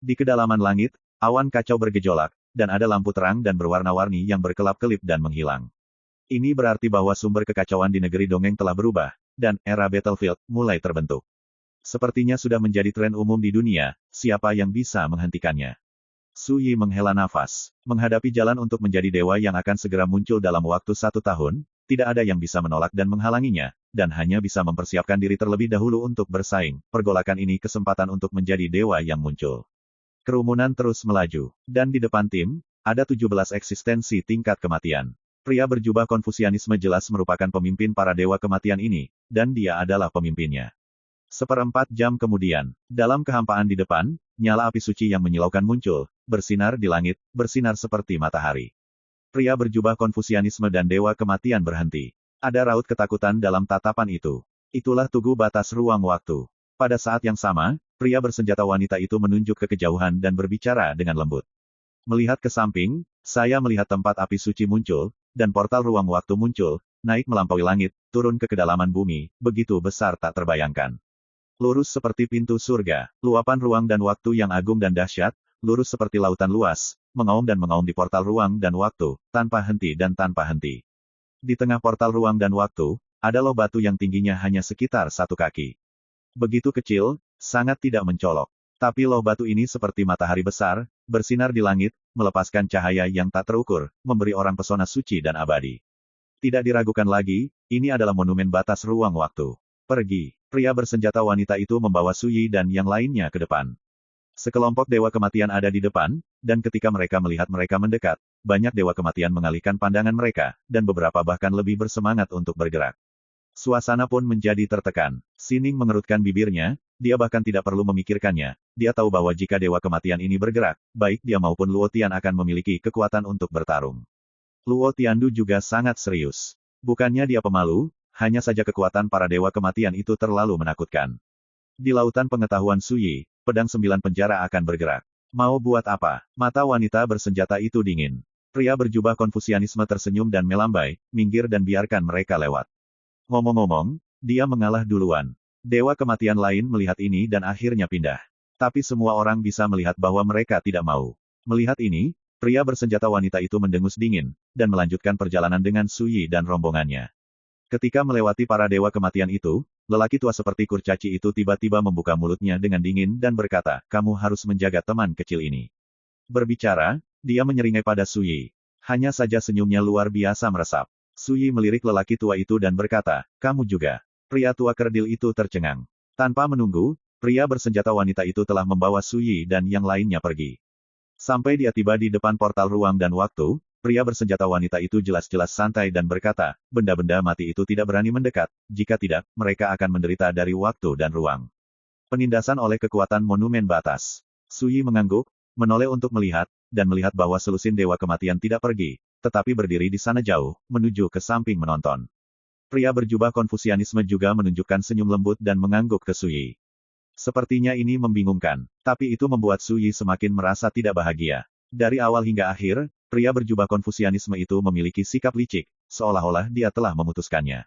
Di kedalaman langit, awan kacau bergejolak, dan ada lampu terang dan berwarna-warni yang berkelap-kelip dan menghilang. Ini berarti bahwa sumber kekacauan di negeri dongeng telah berubah, dan era Battlefield mulai terbentuk. Sepertinya sudah menjadi tren umum di dunia, siapa yang bisa menghentikannya? Su Yi menghela nafas. Menghadapi jalan untuk menjadi dewa yang akan segera muncul dalam waktu 1 tahun, tidak ada yang bisa menolak dan menghalanginya, dan hanya bisa mempersiapkan diri terlebih dahulu untuk bersaing. Pergolakan ini kesempatan untuk menjadi dewa yang muncul. Kerumunan terus melaju, dan di depan tim, ada 17 eksistensi tingkat kematian. Pria berjubah Konfusianisme jelas merupakan pemimpin para dewa kematian ini, dan dia adalah pemimpinnya. 1/4 jam kemudian, dalam kehampaan di depan, nyala api suci yang menyilaukan muncul, bersinar di langit, bersinar seperti matahari. Pria berjubah Konfusianisme dan dewa kematian berhenti. Ada raut ketakutan dalam tatapan itu. Itulah tugu batas ruang waktu. Pada saat yang sama, pria bersenjata wanita itu menunjuk ke kejauhan dan berbicara dengan lembut. Melihat ke samping, saya melihat tempat api suci muncul, dan portal ruang waktu muncul, naik melampaui langit, turun ke kedalaman bumi, begitu besar tak terbayangkan. Lurus seperti pintu surga, luapan ruang dan waktu yang agung dan dahsyat, lurus seperti lautan luas, mengaum dan mengaum di portal ruang dan waktu, tanpa henti dan tanpa henti. Di tengah portal ruang dan waktu, ada loh batu yang tingginya hanya sekitar 1 kaki. Begitu kecil, sangat tidak mencolok. Tapi loh batu ini seperti matahari besar, bersinar di langit, melepaskan cahaya yang tak terukur, memberi orang pesona suci dan abadi. Tidak diragukan lagi, ini adalah monumen batas ruang waktu. Pergi. Pria bersenjata wanita itu membawa Su Yi dan yang lainnya ke depan. Sekelompok dewa kematian ada di depan, dan ketika mereka melihat mereka mendekat, banyak dewa kematian mengalihkan pandangan mereka, dan beberapa bahkan lebih bersemangat untuk bergerak. Suasana pun menjadi tertekan. Sining mengerutkan bibirnya, dia bahkan tidak perlu memikirkannya, dia tahu bahwa jika dewa kematian ini bergerak, baik dia maupun Luo Tian akan memiliki kekuatan untuk bertarung. Luo Tiandu juga sangat serius. Bukannya dia pemalu, hanya saja kekuatan para dewa kematian itu terlalu menakutkan. Di lautan pengetahuan Su Yi, pedang 9 penjara akan bergerak. Mau buat apa? Mata wanita bersenjata itu dingin. Pria berjubah Konfusianisme tersenyum dan melambai, minggir dan biarkan mereka lewat. Ngomong-ngomong, dia mengalah duluan. Dewa kematian lain melihat ini dan akhirnya pindah. Tapi semua orang bisa melihat bahwa mereka tidak mau. Melihat ini, pria bersenjata wanita itu mendengus dingin, dan melanjutkan perjalanan dengan Suyi dan rombongannya. Ketika melewati para dewa kematian itu, lelaki tua seperti kurcaci itu tiba-tiba membuka mulutnya dengan dingin dan berkata, kamu harus menjaga teman kecil ini. Berbicara, dia menyeringai pada Suyi. Hanya saja senyumnya luar biasa meresap. Suyi melirik lelaki tua itu dan berkata, kamu juga. Pria tua kerdil itu tercengang. Tanpa menunggu, pria bersenjata wanita itu telah membawa Suyi dan yang lainnya pergi. Sampai dia tiba di depan portal ruang dan waktu, pria bersenjata wanita itu jelas-jelas santai dan berkata, benda-benda mati itu tidak berani mendekat, jika tidak, mereka akan menderita dari waktu dan ruang. Penindasan oleh kekuatan monumen batas. Suyi mengangguk, menoleh untuk melihat, dan melihat bahwa selusin dewa kematian tidak pergi, tetapi berdiri di sana jauh, menuju ke samping menonton. Pria berjubah Konfusianisme juga menunjukkan senyum lembut dan mengangguk ke Suyi. Sepertinya ini membingungkan, tapi itu membuat Suyi semakin merasa tidak bahagia. Dari awal hingga akhir, pria berjubah Konfusianisme itu memiliki sikap licik, seolah-olah dia telah memutuskannya.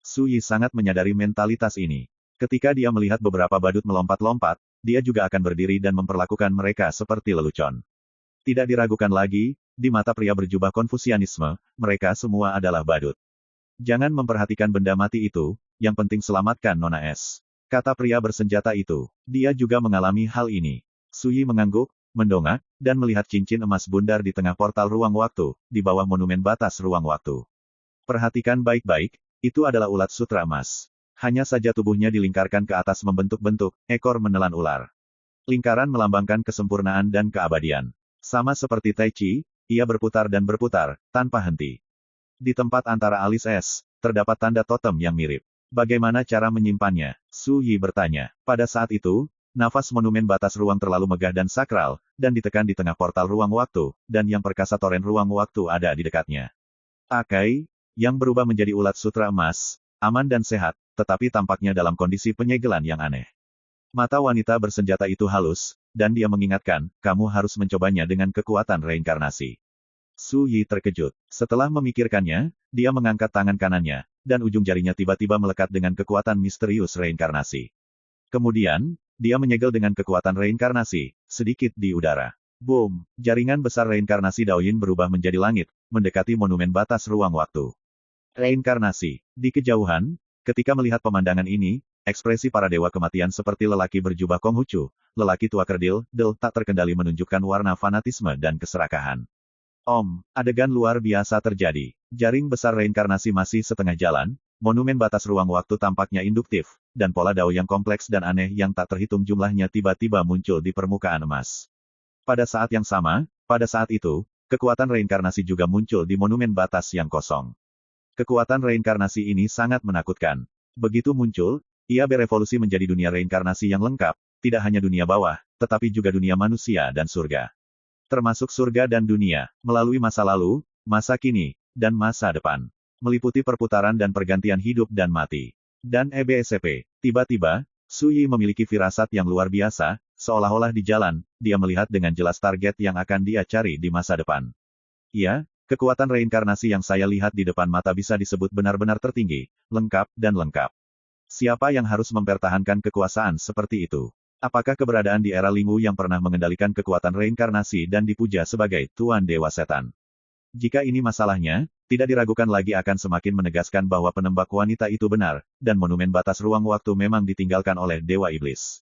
Suyi sangat menyadari mentalitas ini. Ketika dia melihat beberapa badut melompat-lompat, dia juga akan berdiri dan memperlakukan mereka seperti lelucon. Tidak diragukan lagi, di mata pria berjubah Konfusianisme, mereka semua adalah badut. Jangan memperhatikan benda mati itu, yang penting selamatkan Nona S. Kata pria bersenjata itu. Dia juga mengalami hal ini. Suyi mengangguk, mendongak, dan melihat cincin emas bundar di tengah portal ruang waktu, di bawah monumen batas ruang waktu. Perhatikan baik-baik, itu adalah ulat sutra emas. Hanya saja tubuhnya dilingkarkan ke atas membentuk-bentuk, ekor menelan ular. Lingkaran melambangkan kesempurnaan dan keabadian. Sama seperti Tai Chi, ia berputar dan berputar, tanpa henti. Di tempat antara alis es, terdapat tanda totem yang mirip. Bagaimana cara menyimpannya? Suyi bertanya. Pada saat itu, nafas monumen batas ruang terlalu megah dan sakral, dan ditekan di tengah portal ruang waktu, dan yang perkasa toren ruang waktu ada di dekatnya. Akai, yang berubah menjadi ulat sutra emas, aman dan sehat, tetapi tampaknya dalam kondisi penyegelan yang aneh. Mata wanita bersenjata itu halus, dan dia mengingatkan, kamu harus mencobanya dengan kekuatan reinkarnasi. Suyi terkejut. Setelah memikirkannya, dia mengangkat tangan kanannya, dan ujung jarinya tiba-tiba melekat dengan kekuatan misterius reinkarnasi. Kemudian, dia menyegel dengan kekuatan reinkarnasi, sedikit di udara. Boom! Jaringan besar reinkarnasi Daoyin berubah menjadi langit, mendekati monumen batas ruang waktu. Reinkarnasi. Di kejauhan, ketika melihat pemandangan ini, ekspresi para dewa kematian seperti lelaki berjubah Konghucu, lelaki tua kerdil, tak terkendali menunjukkan warna fanatisme dan keserakahan. Adegan luar biasa terjadi. Jaring besar reinkarnasi masih setengah jalan, monumen batas ruang waktu tampaknya induktif, dan pola dao yang kompleks dan aneh yang tak terhitung jumlahnya tiba-tiba muncul di permukaan emas. Pada saat yang sama, pada saat itu, kekuatan reinkarnasi juga muncul di monumen batas yang kosong. Kekuatan reinkarnasi ini sangat menakutkan. Begitu muncul, ia berevolusi menjadi dunia reinkarnasi yang lengkap, tidak hanya dunia bawah, tetapi juga dunia manusia dan surga. Termasuk surga dan dunia, melalui masa lalu, masa kini, dan masa depan. Meliputi perputaran dan pergantian hidup dan mati. Dan EBSP. Tiba-tiba, Suyi memiliki firasat yang luar biasa, seolah-olah di jalan, dia melihat dengan jelas target yang akan dia cari di masa depan. Ya, kekuatan reinkarnasi yang saya lihat di depan mata bisa disebut benar-benar tertinggi, lengkap dan lengkap. Siapa yang harus mempertahankan kekuasaan seperti itu? Apakah keberadaan di era Lingwu yang pernah mengendalikan kekuatan reinkarnasi dan dipuja sebagai Tuan Dewa Setan? Jika ini masalahnya, tidak diragukan lagi akan semakin menegaskan bahwa penembak wanita itu benar, dan monumen batas ruang waktu memang ditinggalkan oleh Dewa Iblis.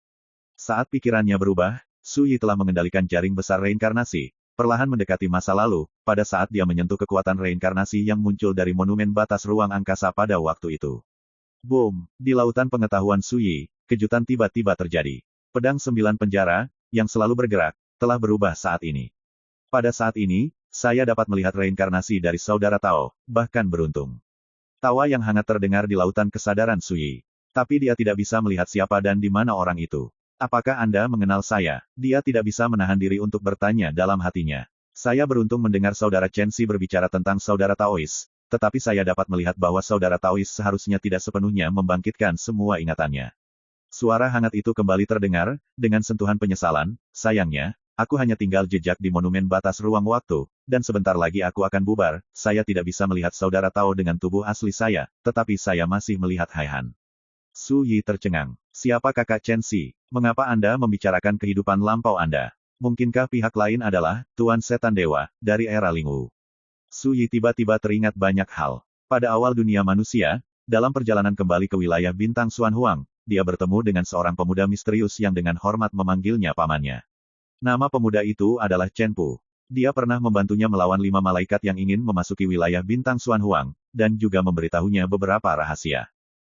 Saat pikirannya berubah, Suyi telah mengendalikan jaring besar reinkarnasi, perlahan mendekati masa lalu, pada saat dia menyentuh kekuatan reinkarnasi yang muncul dari monumen batas ruang angkasa pada waktu itu. Boom! Di lautan pengetahuan Suyi, kejutan tiba-tiba terjadi. Pedang 9 penjara, yang selalu bergerak, telah berubah saat ini. Pada saat ini, saya dapat melihat reinkarnasi dari saudara Tao, bahkan beruntung. Tawa yang hangat terdengar di lautan kesadaran Suyi. Tapi dia tidak bisa melihat siapa dan di mana orang itu. Apakah Anda mengenal saya? Dia tidak bisa menahan diri untuk bertanya dalam hatinya. Saya beruntung mendengar saudara Chen Xi berbicara tentang saudara Taois, tetapi saya dapat melihat bahwa saudara Taois seharusnya tidak sepenuhnya membangkitkan semua ingatannya. Suara hangat itu kembali terdengar, dengan sentuhan penyesalan, sayangnya, aku hanya tinggal jejak di monumen batas ruang waktu, dan sebentar lagi aku akan bubar, saya tidak bisa melihat saudara Tao dengan tubuh asli saya, tetapi saya masih melihat Haihan. Su Yi tercengang. Siapa kakak Chen Si? Mengapa Anda membicarakan kehidupan lampau Anda? Mungkinkah pihak lain adalah Tuan Setan Dewa, dari era Lingwu? Su Yi tiba-tiba teringat banyak hal. Pada awal dunia manusia, dalam perjalanan kembali ke wilayah bintang Xuan Huang, dia bertemu dengan seorang pemuda misterius yang dengan hormat memanggilnya pamannya. Nama pemuda itu adalah Chen Pu. Dia pernah membantunya melawan 5 malaikat yang ingin memasuki wilayah bintang Xuan Huang, dan juga memberitahunya beberapa rahasia.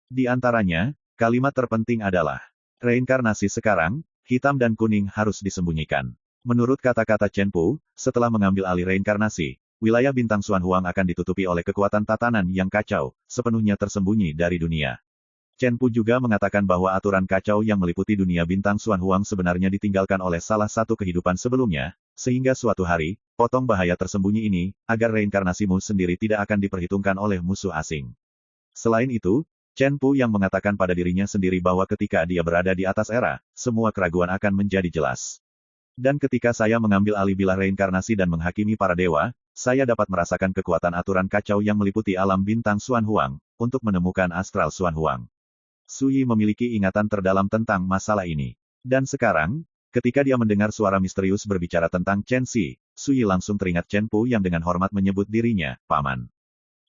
Di antaranya, kalimat terpenting adalah, reinkarnasi sekarang, hitam dan kuning harus disembunyikan. Menurut kata-kata Chen Pu, setelah mengambil alih reinkarnasi, wilayah bintang Xuan Huang akan ditutupi oleh kekuatan tatanan yang kacau, sepenuhnya tersembunyi dari dunia. Chen Pu juga mengatakan bahwa aturan kacau yang meliputi dunia bintang Xuan Huang sebenarnya ditinggalkan oleh salah satu kehidupan sebelumnya, sehingga suatu hari, potong bahaya tersembunyi ini, agar reinkarnasimu sendiri tidak akan diperhitungkan oleh musuh asing. Selain itu, Chen Pu yang mengatakan pada dirinya sendiri bahwa ketika dia berada di atas era, semua keraguan akan menjadi jelas. Dan ketika saya mengambil alih bilah reinkarnasi dan menghakimi para dewa, saya dapat merasakan kekuatan aturan kacau yang meliputi alam bintang Xuan Huang, untuk menemukan astral Xuan Huang. Su Yi memiliki ingatan terdalam tentang masalah ini. Dan sekarang, ketika dia mendengar suara misterius berbicara tentang Chen Si, Su Yi langsung teringat Chen Pu yang dengan hormat menyebut dirinya, paman.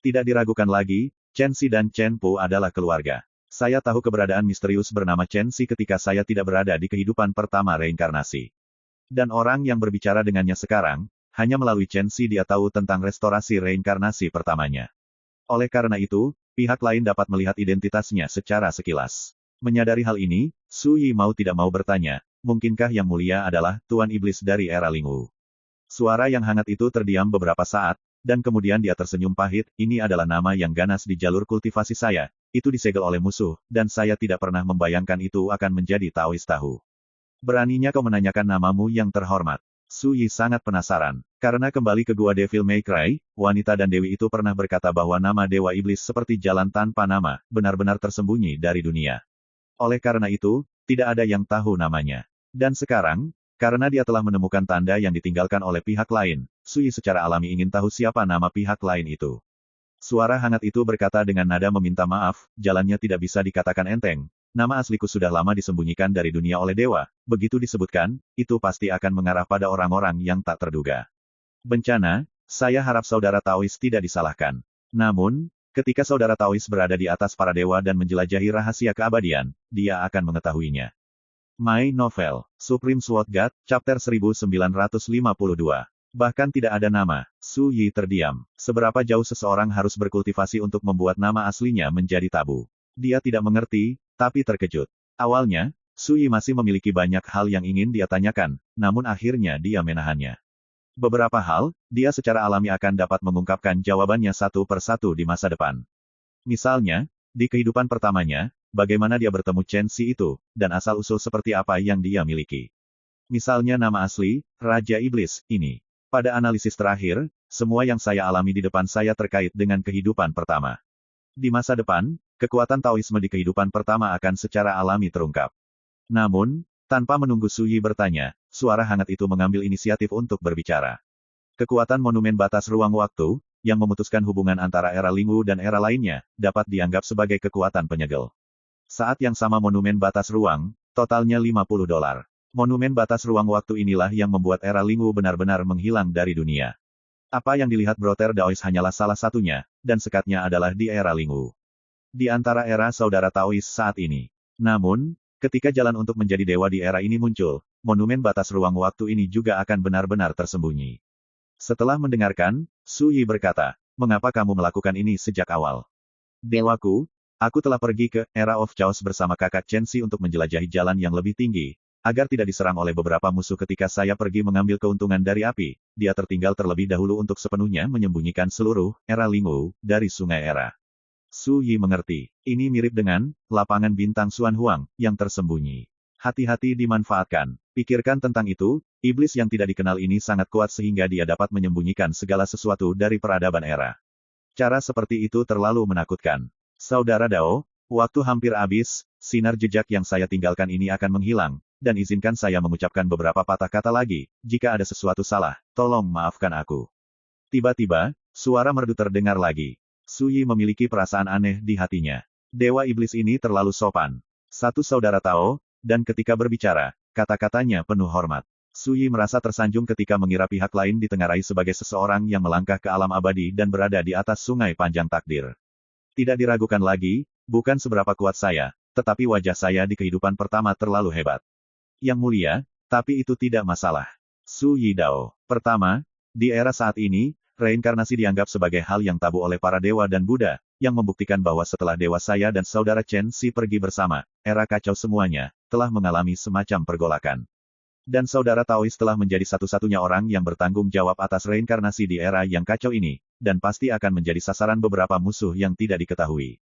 Tidak diragukan lagi, Chen Si dan Chen Pu adalah keluarga. Saya tahu keberadaan misterius bernama Chen Si ketika saya tidak berada di kehidupan pertama reinkarnasi. Dan orang yang berbicara dengannya sekarang, hanya melalui Chen Si dia tahu tentang restorasi reinkarnasi pertamanya. Oleh karena itu, pihak lain dapat melihat identitasnya secara sekilas. Menyadari hal ini, Su Yi mau tidak mau bertanya, mungkinkah yang mulia adalah Tuan Iblis dari era Lingwu? Suara yang hangat itu terdiam beberapa saat, dan kemudian dia tersenyum pahit, ini adalah nama yang ganas di jalur kultivasi saya, itu disegel oleh musuh, dan saya tidak pernah membayangkan itu akan menjadi Taois tahu. Beraninya kau menanyakan namamu yang terhormat. Su Yi sangat penasaran. Karena kembali ke gua Devil May Cry, wanita dan dewi itu pernah berkata bahwa nama Dewa Iblis seperti jalan tanpa nama, benar-benar tersembunyi dari dunia. Oleh karena itu, tidak ada yang tahu namanya. Dan sekarang, karena dia telah menemukan tanda yang ditinggalkan oleh pihak lain, Su Yi secara alami ingin tahu siapa nama pihak lain itu. Suara hangat itu berkata dengan nada meminta maaf, jalannya tidak bisa dikatakan enteng. Nama asliku sudah lama disembunyikan dari dunia oleh dewa, begitu disebutkan, itu pasti akan mengarah pada orang-orang yang tak terduga. Bencana, saya harap saudara Taois tidak disalahkan. Namun, ketika saudara Taois berada di atas para dewa dan menjelajahi rahasia keabadian, dia akan mengetahuinya. My Novel, Supreme Sword God, Chapter 1952. Bahkan tidak ada nama, Su Yi terdiam. Seberapa jauh seseorang harus berkultivasi untuk membuat nama aslinya menjadi tabu? Dia tidak mengerti, tapi terkejut. Awalnya, Su Yi masih memiliki banyak hal yang ingin dia tanyakan, namun akhirnya dia menahannya. Beberapa hal, dia secara alami akan dapat mengungkapkan jawabannya satu persatu di masa depan. Misalnya, di kehidupan pertamanya, bagaimana dia bertemu Chen Si itu, dan asal-usul seperti apa yang dia miliki. Misalnya nama asli, Raja Iblis, ini. Pada analisis terakhir, semua yang saya alami di depan saya terkait dengan kehidupan pertama. Di masa depan, kekuatan Taoisme di kehidupan pertama akan secara alami terungkap. Namun, tanpa menunggu Su Yi bertanya, suara hangat itu mengambil inisiatif untuk berbicara. Kekuatan monumen batas ruang waktu, yang memutuskan hubungan antara era Lingwu dan era lainnya, dapat dianggap sebagai kekuatan penyegel. Saat yang sama monumen batas ruang, totalnya $50. Monumen batas ruang waktu inilah yang membuat era Lingwu benar-benar menghilang dari dunia. Apa yang dilihat Brother Daois hanyalah salah satunya, dan sekatnya adalah di era Lingwu. Di antara era saudara Taois saat ini. Namun, ketika jalan untuk menjadi dewa di era ini muncul, monumen batas ruang waktu ini juga akan benar-benar tersembunyi. Setelah mendengarkan, Su Yi berkata, mengapa kamu melakukan ini sejak awal? Dewaku, aku telah pergi ke era of Chaos bersama kakak Chen Si untuk menjelajahi jalan yang lebih tinggi, agar tidak diserang oleh beberapa musuh ketika saya pergi mengambil keuntungan dari api, dia tertinggal terlebih dahulu untuk sepenuhnya menyembunyikan seluruh era Lingwu dari sungai era. Su Yi mengerti. Ini mirip dengan lapangan bintang Xuan Huang yang tersembunyi. Hati-hati dimanfaatkan. Pikirkan tentang itu, iblis yang tidak dikenal ini sangat kuat sehingga dia dapat menyembunyikan segala sesuatu dari peradaban era. Cara seperti itu terlalu menakutkan. Saudara Dao, Waktu hampir habis, sinar jejak yang saya tinggalkan ini akan menghilang, dan izinkan saya mengucapkan beberapa patah kata lagi, jika ada sesuatu salah, tolong maafkan aku. Tiba-tiba, suara merdu terdengar lagi. Su Yi memiliki perasaan aneh di hatinya. Dewa iblis ini terlalu sopan. Satu saudara Tao, dan ketika berbicara, kata-katanya penuh hormat. Su Yi merasa tersanjung ketika mengira pihak lain ditengarai sebagai seseorang yang melangkah ke alam abadi dan berada di atas sungai panjang takdir. Tidak diragukan lagi, bukan seberapa kuat saya, tetapi wajah saya di kehidupan pertama terlalu hebat. Yang mulia, tapi itu tidak masalah. Su Yi Dao. Pertama, di era saat ini, reinkarnasi dianggap sebagai hal yang tabu oleh para dewa dan Buddha, yang membuktikan bahwa setelah dewa saya dan saudara Chen Si pergi bersama, era kacau semuanya, telah mengalami semacam pergolakan. Dan saudara Taois telah menjadi satu-satunya orang yang bertanggung jawab atas reinkarnasi di era yang kacau ini, dan pasti akan menjadi sasaran beberapa musuh yang tidak diketahui.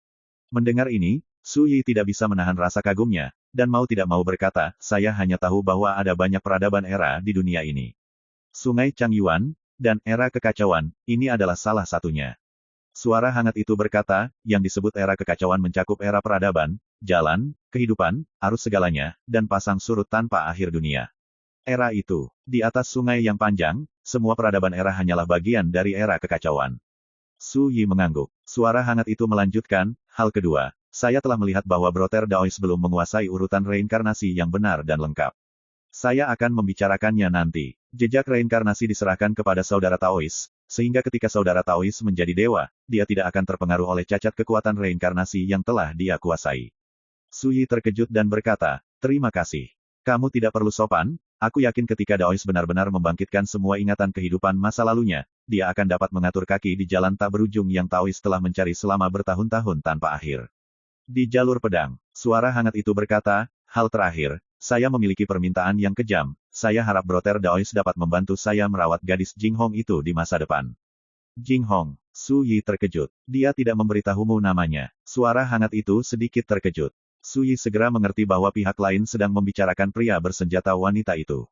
Mendengar ini, Su Yi tidak bisa menahan rasa kagumnya, dan mau tidak mau berkata, saya hanya tahu bahwa ada banyak peradaban era di dunia ini. Sungai Changyuan, dan era kekacauan, ini adalah salah satunya. Suara hangat itu berkata, yang disebut era kekacauan mencakup era peradaban, jalan, kehidupan, arus segalanya, dan pasang surut tanpa akhir dunia. Era itu, di atas sungai yang panjang, semua peradaban era hanyalah bagian dari era kekacauan. Su Yi mengangguk. Suara hangat itu melanjutkan, hal kedua, saya telah melihat bahwa Brother Daois belum menguasai urutan reinkarnasi yang benar dan lengkap. Saya akan membicarakannya nanti. Jejak reinkarnasi diserahkan kepada saudara Taois, sehingga ketika saudara Taois menjadi dewa, dia tidak akan terpengaruh oleh cacat kekuatan reinkarnasi yang telah dia kuasai. Su Yi terkejut dan berkata, terima kasih. Kamu tidak perlu sopan, aku yakin ketika Daois benar-benar membangkitkan semua ingatan kehidupan masa lalunya, dia akan dapat mengatur kaki di jalan tak berujung yang Taois telah mencari selama bertahun-tahun tanpa akhir. Di jalur pedang, suara hangat itu berkata, hal terakhir, saya memiliki permintaan yang kejam, saya harap Brother Daois dapat membantu saya merawat gadis Jing Hong itu di masa depan. Jing Hong, Su Yi terkejut. Dia tidak memberitahumu namanya. Suara hangat itu sedikit terkejut. Su Yi segera mengerti bahwa pihak lain sedang membicarakan pria bersenjata wanita itu.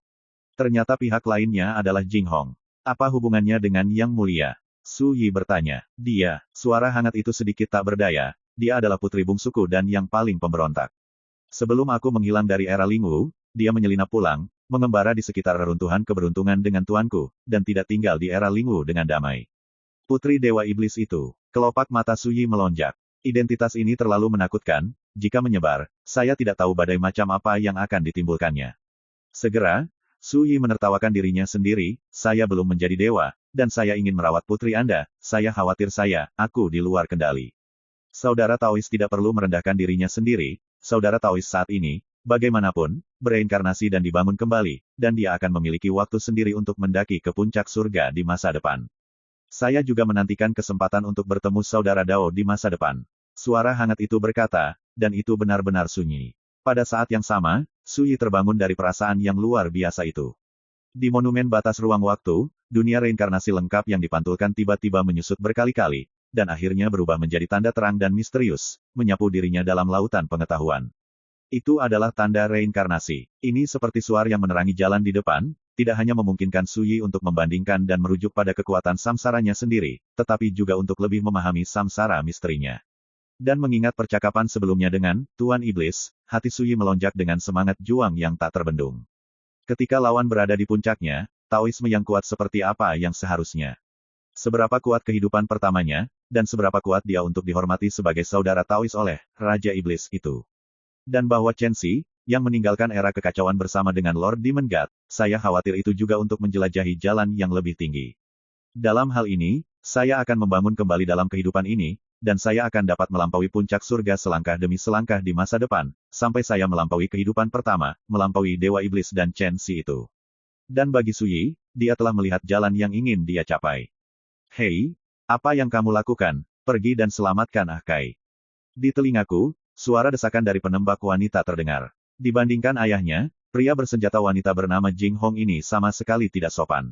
Ternyata pihak lainnya adalah Jing Hong. Apa hubungannya dengan Yang Mulia? Su Yi bertanya. Dia, suara hangat itu sedikit tak berdaya, dia adalah putri bungsuku dan yang paling pemberontak. Sebelum aku menghilang dari era Lingwu, dia menyelinap pulang, mengembara di sekitar reruntuhan keberuntungan dengan tuanku, dan tidak tinggal di era Lingwu dengan damai. Putri Dewa Iblis itu, kelopak mata Su Yi melonjak. Identitas ini terlalu menakutkan, jika menyebar, saya tidak tahu badai macam apa yang akan ditimbulkannya. Segera, Su Yi menertawakan dirinya sendiri, saya belum menjadi dewa, dan saya ingin merawat putri Anda, saya khawatir aku di luar kendali. Saudara Taois tidak perlu merendahkan dirinya sendiri, saudara Taois saat ini, bagaimanapun, bereinkarnasi dan dibangun kembali, dan dia akan memiliki waktu sendiri untuk mendaki ke puncak surga di masa depan. Saya juga menantikan kesempatan untuk bertemu saudara Dao di masa depan. Suara hangat itu berkata, dan itu benar-benar sunyi. Pada saat yang sama, Su Yi terbangun dari perasaan yang luar biasa itu. Di monumen batas ruang waktu, dunia reinkarnasi lengkap yang dipantulkan tiba-tiba menyusut berkali-kali, dan akhirnya berubah menjadi tanda terang dan misterius, menyapu dirinya dalam lautan pengetahuan. Itu adalah tanda reinkarnasi. Ini seperti suar yang menerangi jalan di depan, tidak hanya memungkinkan Su Yi untuk membandingkan dan merujuk pada kekuatan samsaranya sendiri, tetapi juga untuk lebih memahami samsara misterinya. Dan mengingat percakapan sebelumnya dengan Tuan Iblis, hati Su Yi melonjak dengan semangat juang yang tak terbendung. Ketika lawan berada di puncaknya, Taoisme yang kuat seperti apa yang seharusnya. Seberapa kuat kehidupan pertamanya, dan seberapa kuat dia untuk dihormati sebagai saudara Taois oleh Raja Iblis itu. Dan bahwa Chen Si, yang meninggalkan era kekacauan bersama dengan Lord Demon God, saya khawatir itu juga untuk menjelajahi jalan yang lebih tinggi. Dalam hal ini, saya akan membangun kembali dalam kehidupan ini, dan saya akan dapat melampaui puncak surga selangkah demi selangkah di masa depan, sampai saya melampaui kehidupan pertama, melampaui Dewa Iblis dan Chen Si itu. Dan bagi Su Yi, dia telah melihat jalan yang ingin dia capai. Hei, apa yang kamu lakukan? Pergi dan selamatkan Ah Kai. Di telingaku, suara desakan dari penembak wanita terdengar. Dibandingkan ayahnya, pria bersenjata wanita bernama Jing Hong ini sama sekali tidak sopan.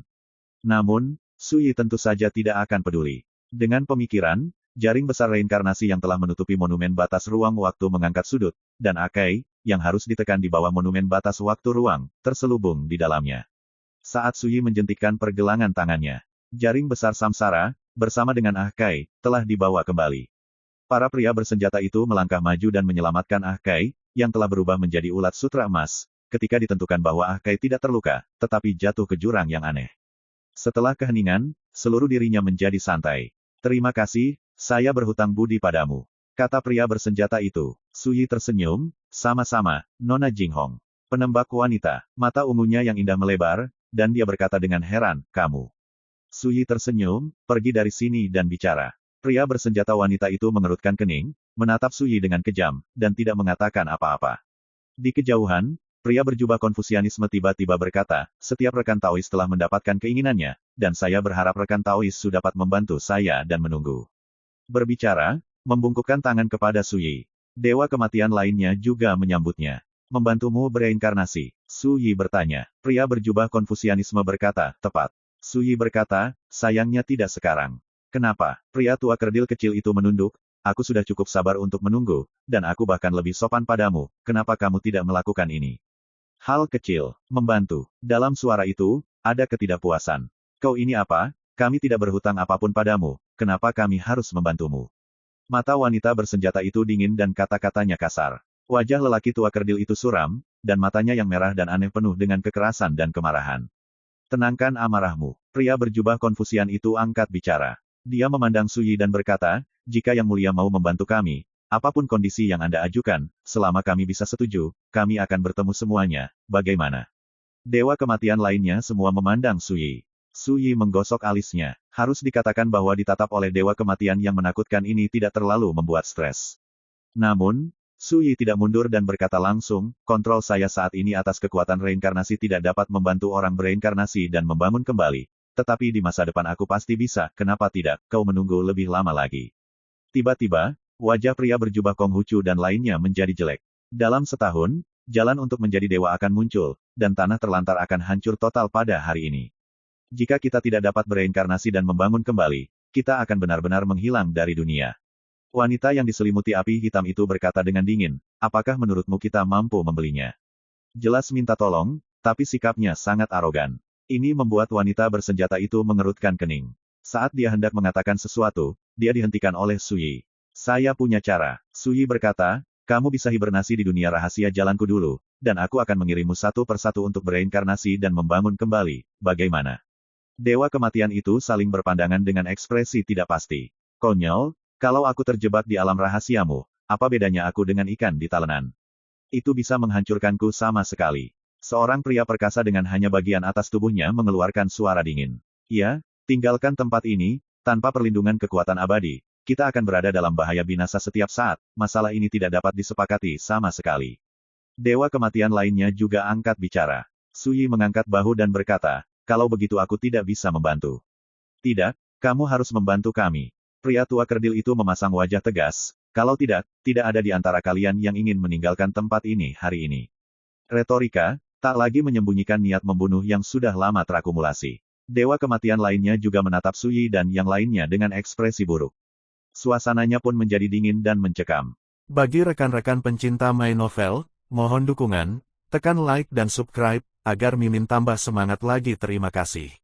Namun, Su Yi tentu saja tidak akan peduli. Dengan pemikiran, jaring besar reinkarnasi yang telah menutupi monumen batas ruang waktu mengangkat sudut, dan Ah Kai, yang harus ditekan di bawah monumen batas waktu ruang, terselubung di dalamnya. Saat Su Yi menjentikkan pergelangan tangannya, jaring besar samsara, bersama dengan Ah Kai, telah dibawa kembali. Para pria bersenjata itu melangkah maju dan menyelamatkan Ah Kai, yang telah berubah menjadi ulat sutra emas, ketika ditentukan bahwa Ah Kai tidak terluka, tetapi jatuh ke jurang yang aneh. Setelah keheningan, seluruh dirinya menjadi santai. Terima kasih, saya berhutang budi padamu, kata pria bersenjata itu. Suyi tersenyum, sama-sama, Nona Jinghong. Penembak wanita, mata ungunya yang indah melebar, dan dia berkata dengan heran, kamu. Suyi tersenyum, pergi dari sini dan bicara. Pria bersenjata wanita itu mengerutkan kening, menatap Suyi dengan kejam, dan tidak mengatakan apa-apa. Di kejauhan, pria berjubah Konfusianisme tiba-tiba berkata, setiap rekan Taois telah mendapatkan keinginannya, dan saya berharap rekan Taois dapat membantu saya dan menunggu. Berbicara, membungkukkan tangan kepada Suyi. Dewa kematian lainnya juga menyambutnya. Membantumu bereinkarnasi, Suyi bertanya. Pria berjubah Konfusianisme berkata, tepat. Suyi berkata, sayangnya tidak sekarang. Kenapa? Pria tua kerdil kecil itu menunduk, aku sudah cukup sabar untuk menunggu, dan aku bahkan lebih sopan padamu, kenapa kamu tidak melakukan ini? Hal kecil, membantu. Dalam suara itu, ada ketidakpuasan. Kau ini apa? Kami tidak berhutang apapun padamu, kenapa kami harus membantumu? Mata wanita bersenjata itu dingin dan kata-katanya kasar. Wajah lelaki tua kerdil itu suram, dan matanya yang merah dan aneh penuh dengan kekerasan dan kemarahan. Tenangkan amarahmu. Pria berjubah Konfusian itu angkat bicara. Dia memandang Suyi dan berkata, jika Yang Mulia mau membantu kami, apapun kondisi yang Anda ajukan, selama kami bisa setuju, kami akan bertemu semuanya, bagaimana? Dewa kematian lainnya semua memandang Suyi. Suyi menggosok alisnya. Harus dikatakan bahwa ditatap oleh dewa kematian yang menakutkan ini tidak terlalu membuat stres. Namun, Suyi tidak mundur dan berkata langsung, kontrol saya saat ini atas kekuatan reinkarnasi tidak dapat membantu orang bereinkarnasi dan membangun kembali. Tetapi di masa depan aku pasti bisa, kenapa tidak, kau menunggu lebih lama lagi. Tiba-tiba, wajah pria berjubah Konghucu dan lainnya menjadi jelek. Dalam setahun, jalan untuk menjadi dewa akan muncul, dan tanah terlantar akan hancur total pada hari ini. Jika kita tidak dapat bereinkarnasi dan membangun kembali, kita akan benar-benar menghilang dari dunia. Wanita yang diselimuti api hitam itu berkata dengan dingin, apakah menurutmu kita mampu membelinya? Jelas minta tolong, tapi sikapnya sangat arogan. Ini membuat wanita bersenjata itu mengerutkan kening. Saat dia hendak mengatakan sesuatu, dia dihentikan oleh Suyi. Saya punya cara. Suyi berkata, kamu bisa hibernasi di dunia rahasia jalanku dulu, dan aku akan mengirimmu satu persatu untuk bereinkarnasi dan membangun kembali, bagaimana? Dewa kematian itu saling berpandangan dengan ekspresi tidak pasti. Konyol, kalau aku terjebak di alam rahasiamu, apa bedanya aku dengan ikan di talenan? Itu bisa menghancurkanku sama sekali. Seorang pria perkasa dengan hanya bagian atas tubuhnya mengeluarkan suara dingin. Ya, tinggalkan tempat ini, tanpa perlindungan kekuatan abadi, kita akan berada dalam bahaya binasa setiap saat, masalah ini tidak dapat disepakati sama sekali. Dewa kematian lainnya juga angkat bicara. Suyi mengangkat bahu dan berkata, kalau begitu aku tidak bisa membantu. Tidak, kamu harus membantu kami. Pria tua kerdil itu memasang wajah tegas, kalau tidak, tidak ada di antara kalian yang ingin meninggalkan tempat ini hari ini. Retorika, tak lagi menyembunyikan niat membunuh yang sudah lama terakumulasi. Dewa kematian lainnya juga menatap Suyi dan yang lainnya dengan ekspresi buruk. Suasananya pun menjadi dingin dan mencekam. Bagi rekan-rekan pencinta My Novel, mohon dukungan, tekan like dan subscribe, agar Mimin tambah semangat lagi. Terima kasih.